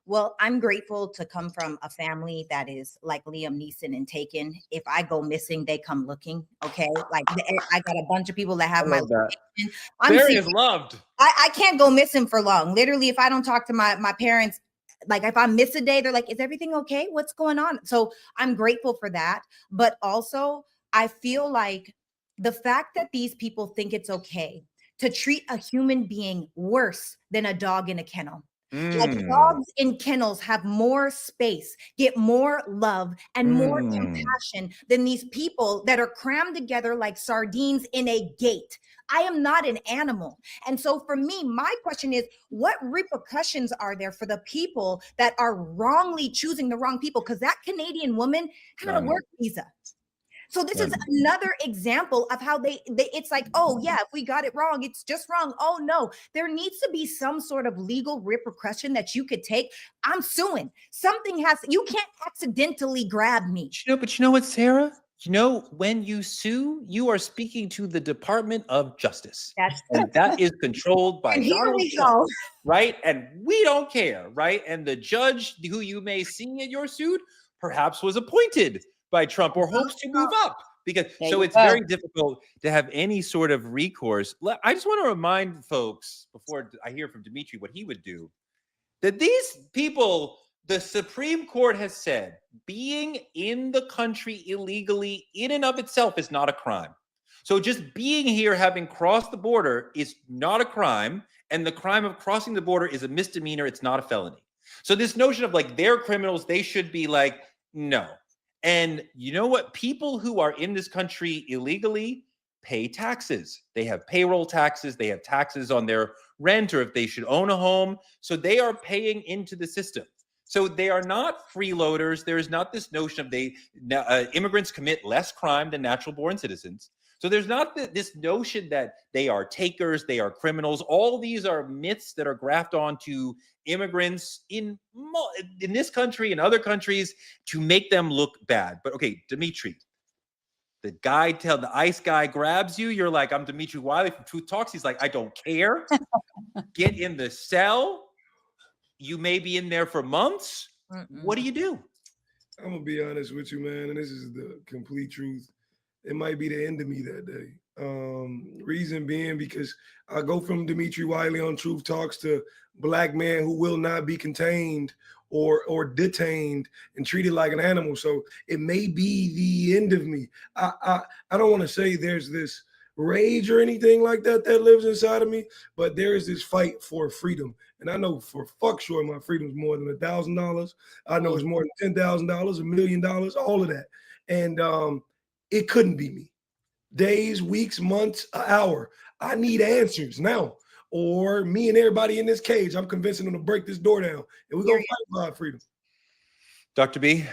Well, I'm grateful to come from a family that is like Liam Neeson and Taken. If I go missing, they come looking. Okay, like I got a bunch of people that have I my love that. location. I'm There serious. is loved. I can't go missing for long. Literally, if I don't talk to my parents, like if I miss a day, they're like, "Is everything okay? What's going on?" So I'm grateful for that. But also, I feel like the fact that these people think it's okay to treat a human being worse than a dog in a kennel. Like dogs in kennels have more space, get more love and more compassion than these people that are crammed together like sardines in a gate. I am not an animal. And so for me, my question is, what repercussions are there for the people that are wrongly choosing the wrong people? Because that Canadian woman had a work visa. So this is another example of how they it's like, oh yeah, if we got it wrong, it's just wrong. Oh no, there needs to be some sort of legal repercussion that you could take. I'm suing. Something has, you can't accidentally grab me. But you know what, Sarah? You know, when you sue, you are speaking to the Department of Justice. And that is controlled by And here Donald we Trump, go. right? And we don't care, right? And the judge who you may see in your suit perhaps was appointed by Trump or hopes to move up. Because so it's very difficult to have any sort of recourse. I just want to remind folks before I hear from Dimitri what he would do, that these people, the Supreme Court has said, being in the country illegally in and of itself is not a crime. So just being here, having crossed the border, is not a crime. And the crime of crossing the border is a misdemeanor. It's not a felony. So this notion of like they're criminals, they should be like, no. And you know what? People who are in this country illegally pay taxes. They have payroll taxes. They have taxes on their rent or if they should own a home. So they are paying into the system. So they are not freeloaders. There is not this notion of immigrants commit less crime than natural born citizens. So there's not this notion that they are takers, they are criminals. All these are myths that are grafted onto immigrants in this country and other countries to make them look bad. But okay, Dimitri, the ICE guy grabs you. You're like, I'm Dimitri Wiley from Truth Talks. He's like, I don't care. Get in the cell. You may be in there for months. What do you do? I'm gonna be honest with you, man, and this is the complete truth. It might be the end of me that day. Reason being because I go from Dimitri Wiley on Truth Talks to black man who will not be contained or detained and treated like an animal. So it may be the end of me. I don't want to say there's this rage or anything like that lives inside of me, but there is this fight for freedom. And I know for fuck sure my freedom is more than $1,000. I know it's more than $10,000, $1 million, all of that. And it couldn't be me. Days, weeks, months, an hour. I need answers now. Or me and everybody in this cage, I'm convincing them to break this door down. And we're going to fight for our freedom. Dr. B?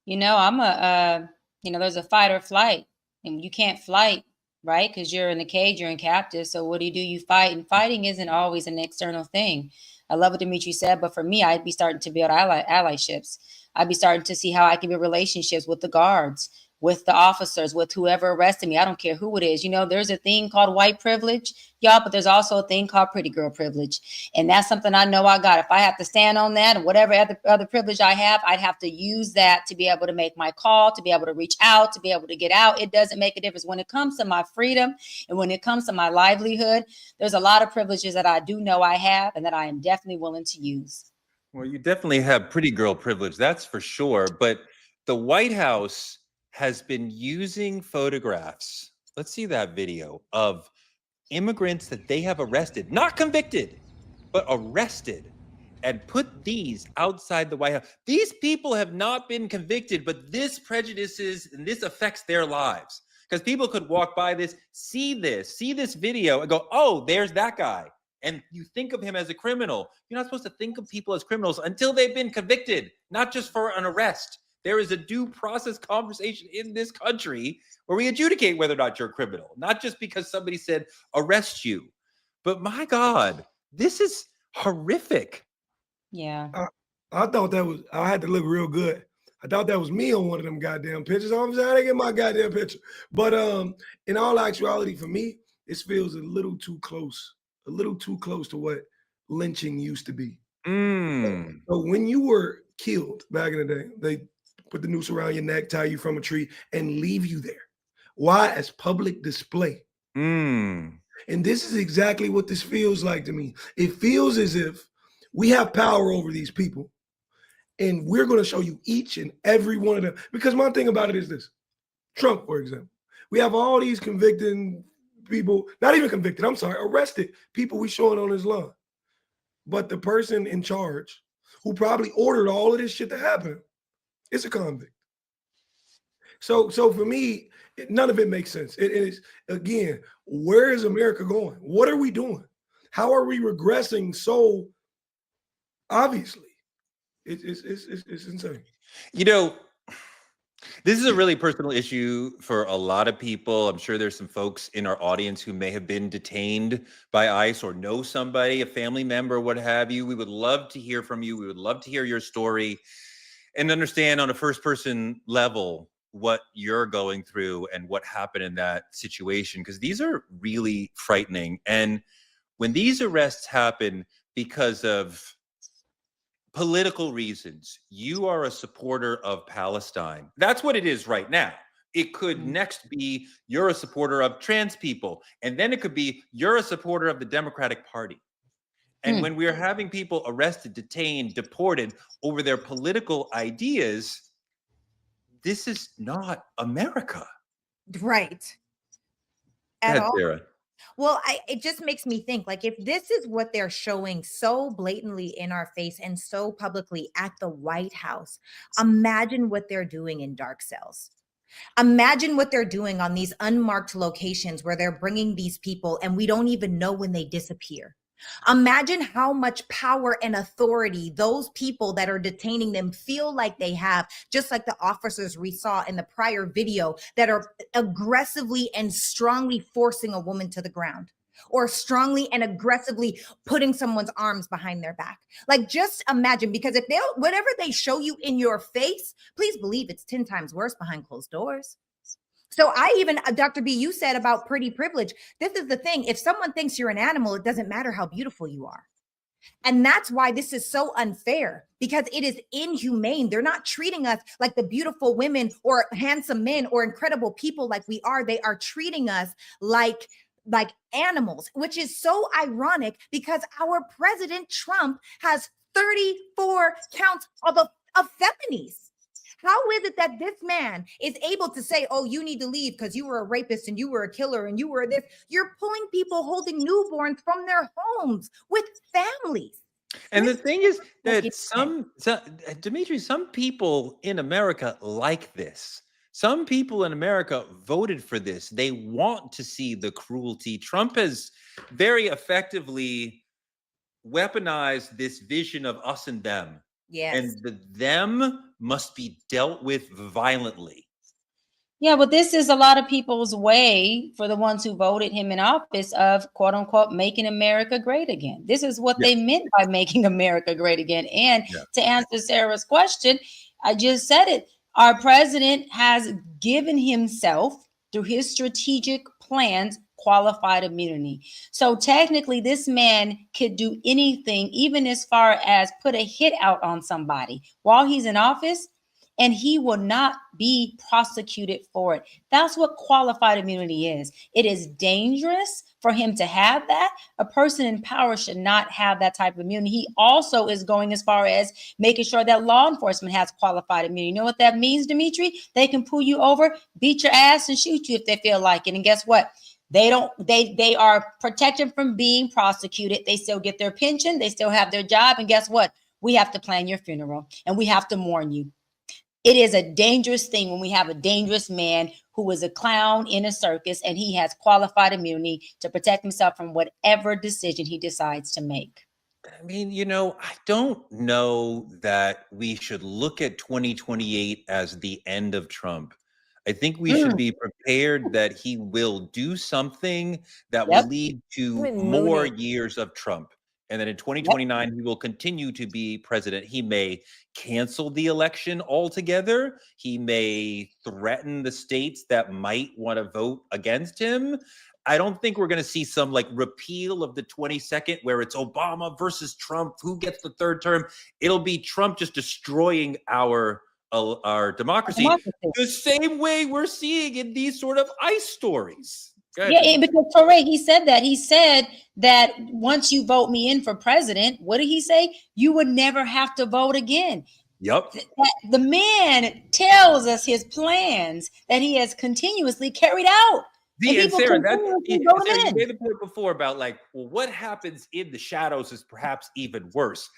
You know, there's a fight or flight. And you can't flight, right? Because you're in the cage, you're in captive. So what do? You fight. And fighting isn't always an external thing. I love what Dimitri said, but for me, I'd be starting to build allyships. I'd be starting to see how I can build relationships with the guards, with the officers, with whoever arrested me. I don't care who it is. You know, there's a thing called white privilege, y'all, but there's also a thing called pretty girl privilege. And that's something I know I got. If I have to stand on that and whatever other privilege I have, I'd have to use that to be able to make my call, to be able to reach out, to be able to get out. It doesn't make a difference. When it comes to my freedom and when it comes to my livelihood, there's a lot of privileges that I do know I have and that I am definitely willing to use. Well, you definitely have pretty girl privilege, that's for sure. But the White House has been using photographs, let's see that video, of immigrants that they have arrested, not convicted, but arrested, and put these outside the White House. These people have not been convicted, but this prejudices and this affects their lives. Because people could walk by this, see this video and go, oh, there's that guy. And you think of him as a criminal. You're not supposed to think of people as criminals until they've been convicted, not just for an arrest. There is a due process conversation in this country where we adjudicate whether or not you're a criminal, not just because somebody said arrest you. But my God, this is horrific. Yeah. I thought that was, I had to look real good. I thought that was me on one of them goddamn pictures. I'm saying I didn't get my goddamn picture. But in all actuality, for me, this feels a little too close to what lynching used to be. So when you were killed back in the day, they put the noose around your neck, tie you from a tree, and leave you there. Why? As public display. And this is exactly what this feels like to me. It feels as if we have power over these people, and we're going to show you each and every one of them. Because my thing about it is this. Trump, for example. We have all these convicted people, not even convicted, I'm sorry, arrested people we showing on his lawn. But the person in charge who probably ordered all of this shit to happen is a convict. So for me, none of it makes sense. It is, again, where is America going? What are we doing? How are we regressing so obviously? It's insane. You know, this is a really personal issue for a lot of people. I'm sure there's some folks in our audience who may have been detained by ICE or know somebody, a family member, what have you. We would love to hear from you. We would love to hear your story and understand on a first person level what you're going through and what happened in that situation, because these are really frightening. And when these arrests happen because of political reasons, you are a supporter of Palestine. That's what it is right now. It could next be you're a supporter of trans people, and then it could be you're a supporter of the Democratic Party. And when we're having people arrested, detained, deported over their political ideas, this is not America. Right. Go At ahead, all. Sarah. Well, it just makes me think, like, if this is what they're showing so blatantly in our face and so publicly at the White House, imagine what they're doing in dark cells. Imagine what they're doing on these unmarked locations where they're bringing these people and we don't even know when they disappear. Imagine how much power and authority those people that are detaining them feel like they have, just like the officers we saw in the prior video that are aggressively and strongly forcing a woman to the ground, or strongly and aggressively putting someone's arms behind their back. Like, just imagine, because if they'll, whatever they show you in your face, please believe it's 10 times worse behind closed doors. So I even, Dr. B, you said about pretty privilege. This is the thing. If someone thinks you're an animal, it doesn't matter how beautiful you are. And that's why this is so unfair, because it is inhumane. They're not treating us like the beautiful women or handsome men or incredible people like we are. They are treating us like animals, which is so ironic because our President Trump has 34 counts of felonies. How is it that this man is able to say, oh, you need to leave because you were a rapist and you were a killer and you were this? You're pulling people holding newborns from their homes with families. And the thing is that Dimitri, some people in America like this. Some people in America voted for this. They want to see the cruelty. Trump has very effectively weaponized this vision of us and them. Yes. And the them must be dealt with violently. Yeah, but this is a lot of people's way, for the ones who voted him in office, of quote unquote making America great again. This is what they meant by making America great again. And to answer Sarah's question, I just said it. Our president has given himself, through his strategic plans, qualified immunity. So technically, this man could do anything, even as far as put a hit out on somebody while he's in office, and he will not be prosecuted for it. That's what qualified immunity is. It is dangerous for him to have that. A person in power should not have that type of immunity. He also is going as far as making sure that law enforcement has qualified immunity. You know what that means, Dimitri? They can pull you over, beat your ass, and shoot you if they feel like it. And guess what? They are protected from being prosecuted. They still get their pension. They still have their job. And guess what? We have to plan your funeral and we have to mourn you. It is a dangerous thing when we have a dangerous man who is a clown in a circus and he has qualified immunity to protect himself from whatever decision he decides to make. I mean, you know, I don't know that we should look at 2028 as the end of Trump. I think we should be prepared that he will do something that will lead to more years of Trump. And then in 2029, he will continue to be president. He may cancel the election altogether. He may threaten the states that might want to vote against him. I don't think we're going to see some like repeal of the 22nd where it's Obama versus Trump. Who gets the third term? It'll be Trump just destroying our democracy the same way we're seeing in these sort of ICE stories. Yeah, because Torre, he said that once you vote me in for president, what did he say? You would never have to vote again. Yep. The man tells us his plans that he has continuously carried out. And Sarah, you made the point before about like, well, what happens in the shadows is perhaps even worse.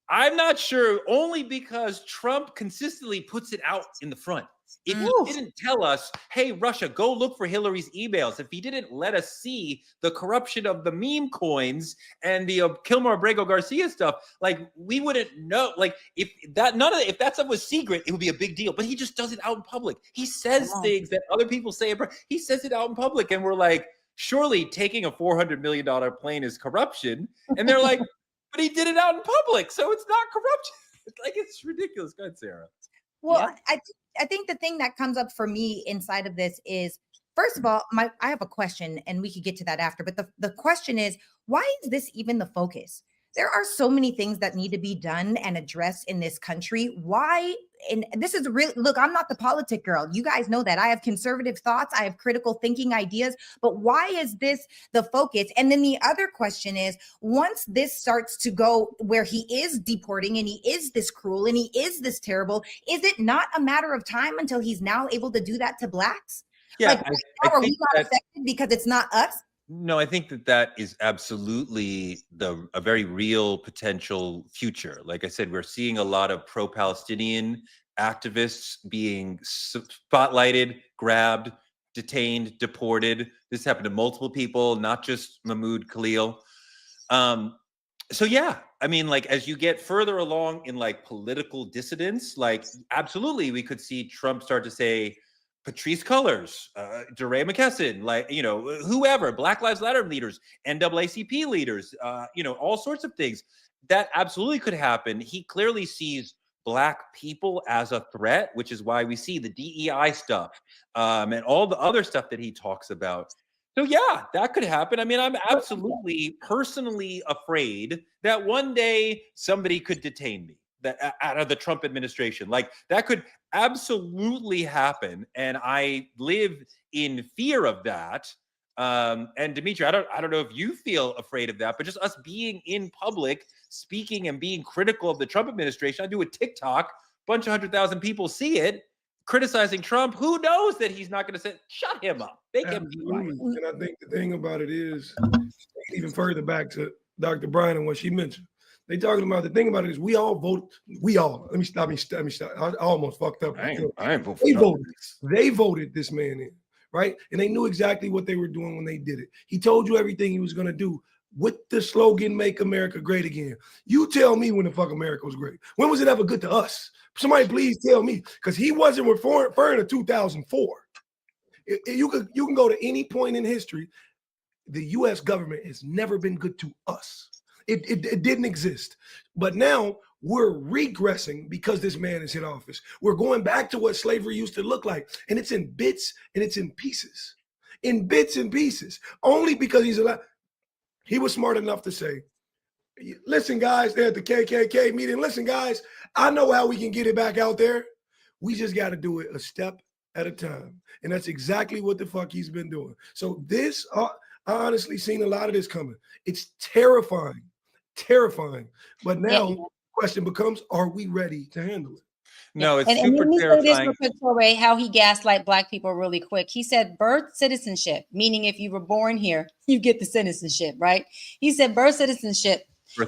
I'm not sure, only because Trump consistently puts it out in the front. If he didn't tell us, hey, Russia, go look for Hillary's emails, if he didn't let us see the corruption of the meme coins and the Kilmer Abrego Garcia stuff, like we wouldn't know. Like if that stuff was secret, it would be a big deal. But he just does it out in public. He says things that other people say. He says it out in public, and we're like, surely taking a $400 million plane is corruption. And they're like, but he did it out in public, so it's not corruption. It's ridiculous. Go ahead, Sarah. Well, I think the thing that comes up for me inside of this is, first of all, I have a question, and we could get to that after. But the question is, why is this even the focus? There are so many things that need to be done and addressed in this country. Why? And this is real. Look, I'm not the politic girl. You guys know that. I have conservative thoughts. I have critical thinking ideas. But why is this the focus? And then the other question is, once this starts to go where he is deporting and he is this cruel and he is this terrible, is it not a matter of time until he's now able to do that to blacks? Yeah, like, are we not affected because it's not us? No, I think that is absolutely a very real potential future. Like I said, we're seeing a lot of pro-Palestinian activists being spotlighted, grabbed, detained, deported. This happened to multiple people, not just Mahmoud Khalil. So yeah, I mean, like as you get further along in like political dissidence, like absolutely we could see Trump start to say, Patrice Cullors, DeRay McKesson, like, whoever, Black Lives Matter leaders, NAACP leaders, all sorts of things. That absolutely could happen. He clearly sees Black people as a threat, which is why we see the DEI stuff and all the other stuff that he talks about. So yeah, that could happen. I mean, I'm absolutely personally afraid that one day somebody could detain me out of the Trump administration. Like that could absolutely happen, and I live in fear of that. And Dimitri, I don't know if you feel afraid of that, but just us being in public, speaking and being critical of the Trump administration. I do a TikTok, bunch of 100,000 people see it, criticizing Trump. Who knows that he's not going to say, shut him up. Make him be quiet. And I think the thing about it is, even further back to Dr. Bryant and what she mentioned, they talking about the thing about it is we all vote. We all. Let me stop. I almost fucked up. I ain't voted. They voted this man in, right? And they knew exactly what they were doing when they did it. He told you everything he was going to do with the slogan, make America great again. You tell me when the fuck America was great. When was it ever good to us? Somebody please tell me, because he wasn't referring to 2004. You can go to any point in history. The U.S. government has never been good to us. It didn't exist. But now we're regressing because this man is in office. We're going back to what slavery used to look like. And it's in bits and it's in pieces. In bits and pieces. Only because he's alive. He was smart enough to say, listen, guys, they're at the KKK meeting. Listen, guys, I know how we can get it back out there. We just got to do it a step at a time. And that's exactly what the fuck he's been doing. So this, I honestly seen a lot of this coming. It's terrifying. But now the question becomes, are we ready to handle it? No, it's super terrifying. Ray, how he gaslight Black people really quick. He said birth citizenship, meaning if you were born here, you get the citizenship, right? He said birth citizenship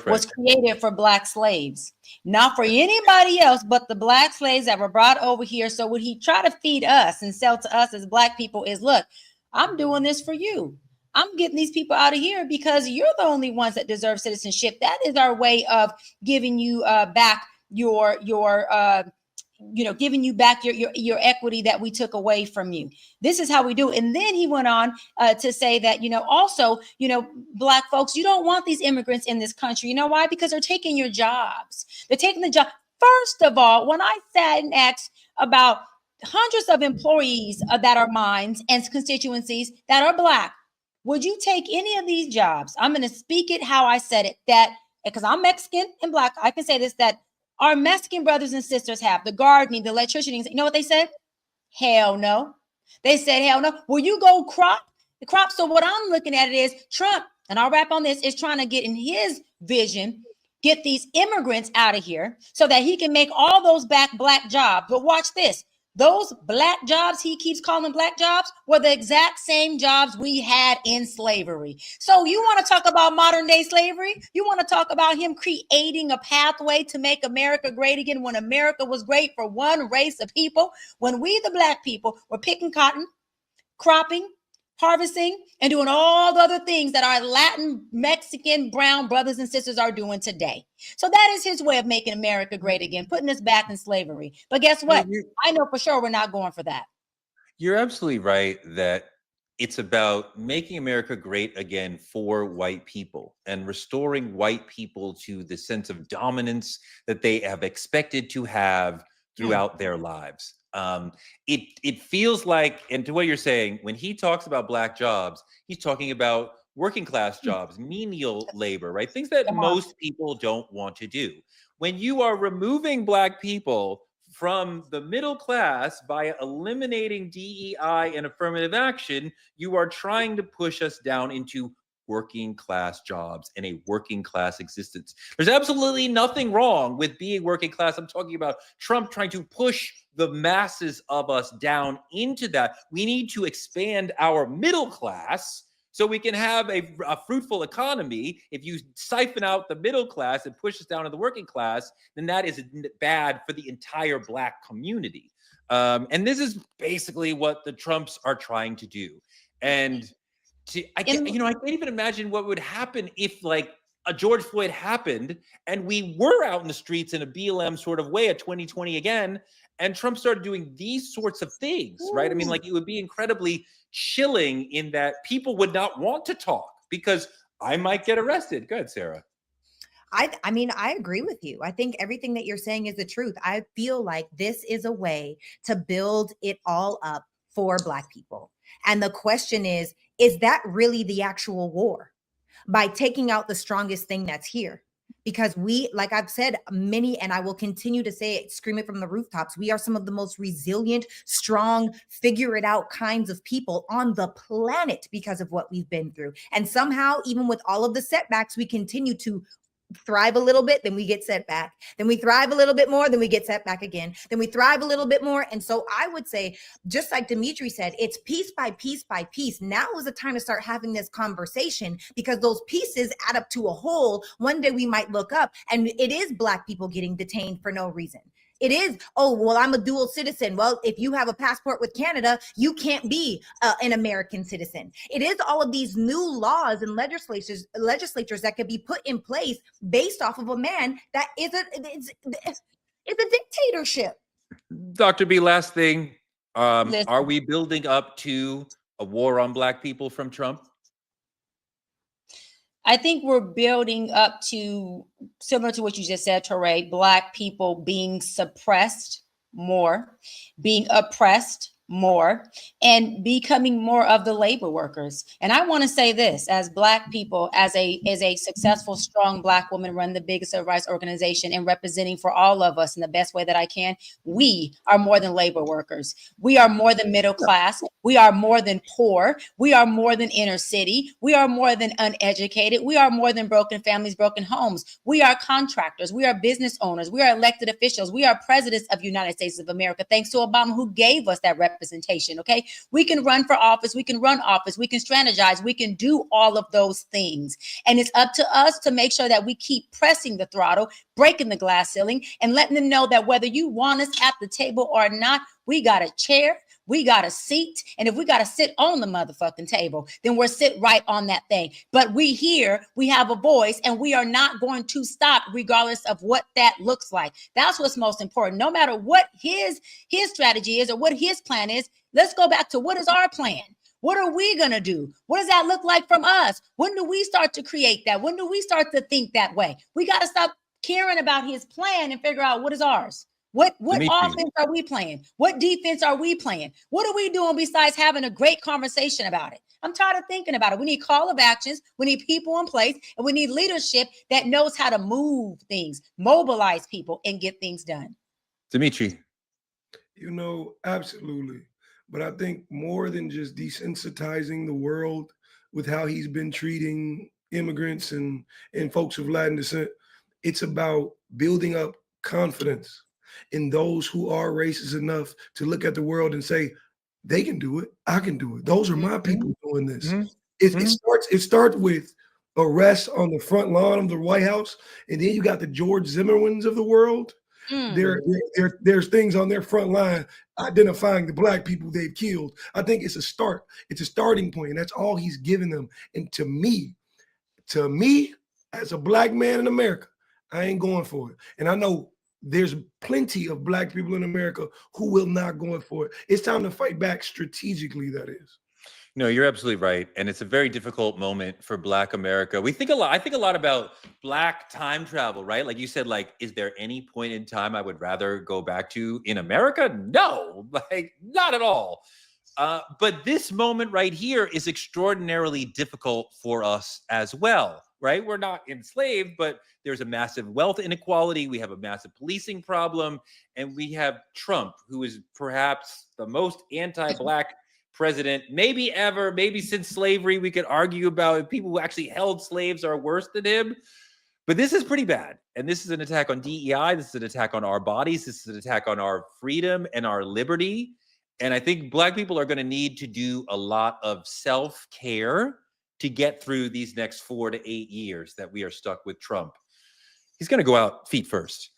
was created for Black slaves, not for anybody else but the Black slaves that were brought over here. So what he try to feed us and sell to us as Black people is, look, I'm doing this for you. I'm getting these people out of here because you're the only ones that deserve citizenship. That is our way of giving you back your giving you back your equity that we took away from you. This is how we do it. And then he went on to say that, also, Black folks, you don't want these immigrants in this country. You know why? Because they're taking your jobs. They're taking the job. First of all, when I sat and asked about hundreds of employees that are mine and constituencies that are Black, would you take any of these jobs? I'm going to speak it how I said it, that because I'm Mexican and Black, I can say this, that our Mexican brothers and sisters have the gardening, the electrician. You know what they said? Hell no. They said, hell no. Will you go crop? So what I'm looking at it is Trump, and I'll wrap on this, is trying to get in his vision, get these immigrants out of here so that he can make all those black jobs. But watch this. Those black jobs he keeps calling black jobs were the exact same jobs we had in slavery. So you want to talk about modern day slavery? You want to talk about him creating a pathway to make America great again when America was great for one race of people, when we, the black people, were picking cotton, cropping, harvesting, and doing all the other things that our Latin, Mexican, brown brothers and sisters are doing today. So that is his way of making America great again, putting us back in slavery. But guess what? I know for sure we're not going for that. You're absolutely right that it's about making America great again for white people and restoring white people to the sense of dominance that they have expected to have throughout their lives. It feels like, and to what you're saying, when he talks about black jobs, he's talking about working class jobs, menial labor, right? Things that most people don't want to do. When you are removing black people from the middle class by eliminating DEI and affirmative action, you are trying to push us down into working class jobs and a working class existence. There's absolutely nothing wrong with being working class. I'm talking about Trump trying to push the masses of us down into that. We need to expand our middle class so we can have a fruitful economy. If you siphon out the middle class and push us down to the working class, then that is bad for the entire black community. And this is basically what the Trumps are trying to do. And I can't even imagine what would happen if like a George Floyd happened and we were out in the streets in a BLM sort of way at 2020 again, and Trump started doing these sorts of things, right? I mean, like it would be incredibly chilling in that people would not want to talk because I might get arrested. Go ahead, Sarah. I mean, I agree with you. I think everything that you're saying is the truth. I feel like this is a way to build it all up for Black people. And the question is that really the actual war? By taking out the strongest thing that's here? Because we, like I've said, many, and I will continue to say it, scream it from the rooftops, we are some of the most resilient, strong, figure it out kinds of people on the planet because of what we've been through. And somehow, even with all of the setbacks, we continue to thrive a little bit, then we get set back. Then we thrive a little bit more, then we get set back again. Then we thrive a little bit more. And so I would say, just like Dimitri said, it's piece by piece by piece. Now is the time to start having this conversation because those pieces add up to a whole. One day we might look up and it is Black people getting detained for no reason. It is, oh, well, I'm a dual citizen. Well, if you have a passport with Canada, you can't be an American citizen. It is all of these new laws and legislatures that could be put in place based off of a man that is a dictatorship. Dr. B, last thing. Are we building up to a war on Black people from Trump? I think we're building up to, similar to what you just said, Touré, Black people being suppressed more, being oppressed more, and becoming more of the labor workers. And I want to say this, as Black people, as a successful, strong Black woman run the biggest civil rights organization and representing for all of us in the best way that I can, we are more than labor workers. We are more than middle class. We are more than poor. We are more than inner city. We are more than uneducated. We are more than broken families, broken homes. We are contractors. We are business owners. We are elected officials. We are presidents of the United States of America, thanks to Obama, who gave us that representation. Okay. We can run for office. We can run office. We can strategize. We can do all of those things. And it's up to us to make sure that we keep pressing the throttle, breaking the glass ceiling, and letting them know that whether you want us at the table or not, we got a chair, we got a seat, and if we got to sit on the motherfucking table, then we're sit right on that thing. But we here, we have a voice, and we are not going to stop regardless of what that looks like. That's what's most important. No matter what his strategy is or what his plan is, let's go back to what is our plan? What are we going to do? What does that look like from us? When do we start to create that? When do we start to think that way? We got to stop caring about his plan and figure out what is ours. What Dimitri. offense are we playing? What defense are we playing? What are we doing besides having a great conversation about it? I'm tired of thinking about it. We need call of actions. We need people in place, and we need leadership that knows how to move things, mobilize people, and get things done. Dimitri. You know, absolutely. But I think more than just desensitizing the world with how he's been treating immigrants and folks of Latin descent, it's about building up confidence in those who are racist enough to look at the world and say, they can do it, I can do it. Those are my people doing this. It starts with arrests on the front lawn of the White House, and then you got the George Zimmermans of the world. There's things on their front line identifying the black people they've killed. I think it's a start. It's a starting point, and that's all he's given them. And to me, as a black man in America, I ain't going for it. And I know there's plenty of black people in America who will not go for it. It's time to fight back strategically, that is. No, you're absolutely right. And it's a very difficult moment for Black America. I think a lot about Black time travel, right? Like you said, like, is there any point in time I would rather go back to in America? No, like not at all. But this moment right here is extraordinarily difficult for us as well, right? We're not enslaved, but there's a massive wealth inequality. We have a massive policing problem. And we have Trump, who is perhaps the most anti-Black president maybe ever, maybe since slavery. We could argue about if people who actually held slaves are worse than him. But this is pretty bad. And this is an attack on DEI. This is an attack on our bodies. This is an attack on our freedom and our liberty. And I think Black people are going to need to do a lot of self-care to get through these next 4 to 8 years that we are stuck with Trump. He's going to go out feet first.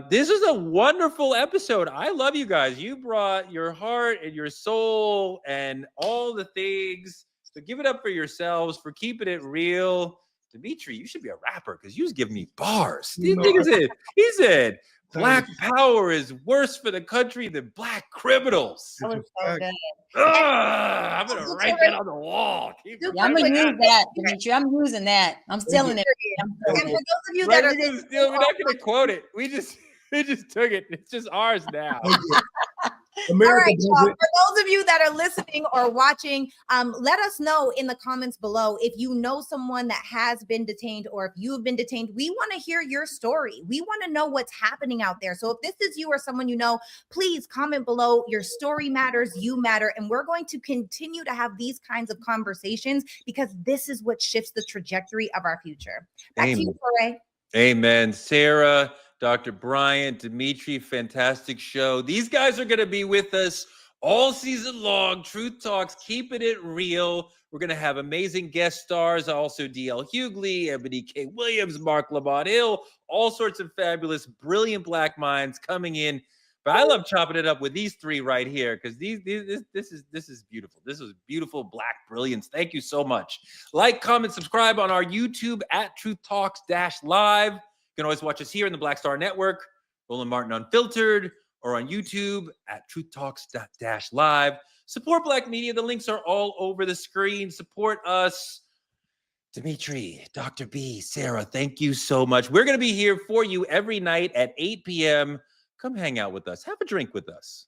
This is a wonderful episode. I love you guys. You brought your heart and your soul and all the things. So give it up for yourselves for keeping it real. Dimitri, you should be a rapper because you was giving me bars. He said, Black power is worse for the country than Black criminals. That was so good. I'm going to write that on the wall. I'm going to use that, Dimitri. I'm using that. I'm stealing it. And for those of you that are listening, we're not going to quote it. We just took it. It's just ours now. All right, y'all. For those of you that are listening or watching, let us know in the comments below if you know someone that has been detained or if you have been detained. We want to hear your story. We want to know what's happening out there. So if this is you or someone you know, please comment below. Your story matters. You matter. And we're going to continue to have these kinds of conversations because this is what shifts the trajectory of our future. Back to you, Foray. Amen. Sarah, Dr. Bryant, Dimitri, fantastic show. These guys are going to be with us all season long. Truth Talks, keeping it real. We're going to have amazing guest stars, also D.L. Hughley, Ebony K. Williams, Mark Lamont Hill, all sorts of fabulous, brilliant Black minds coming in. But I love chopping it up with these three right here because this is beautiful. This is beautiful Black brilliance. Thank you so much. Like, comment, subscribe on our YouTube at Truth Talks-Live. You can always watch us here in the Black Star Network, Roland Martin Unfiltered, or on YouTube at Truth Talks-Live. Support Black media. The links are all over the screen. Support us. Dimitri, Dr. B, Sarah, thank you so much. We're going to be here for you every night at 8 p.m. Come hang out with us. Have a drink with us.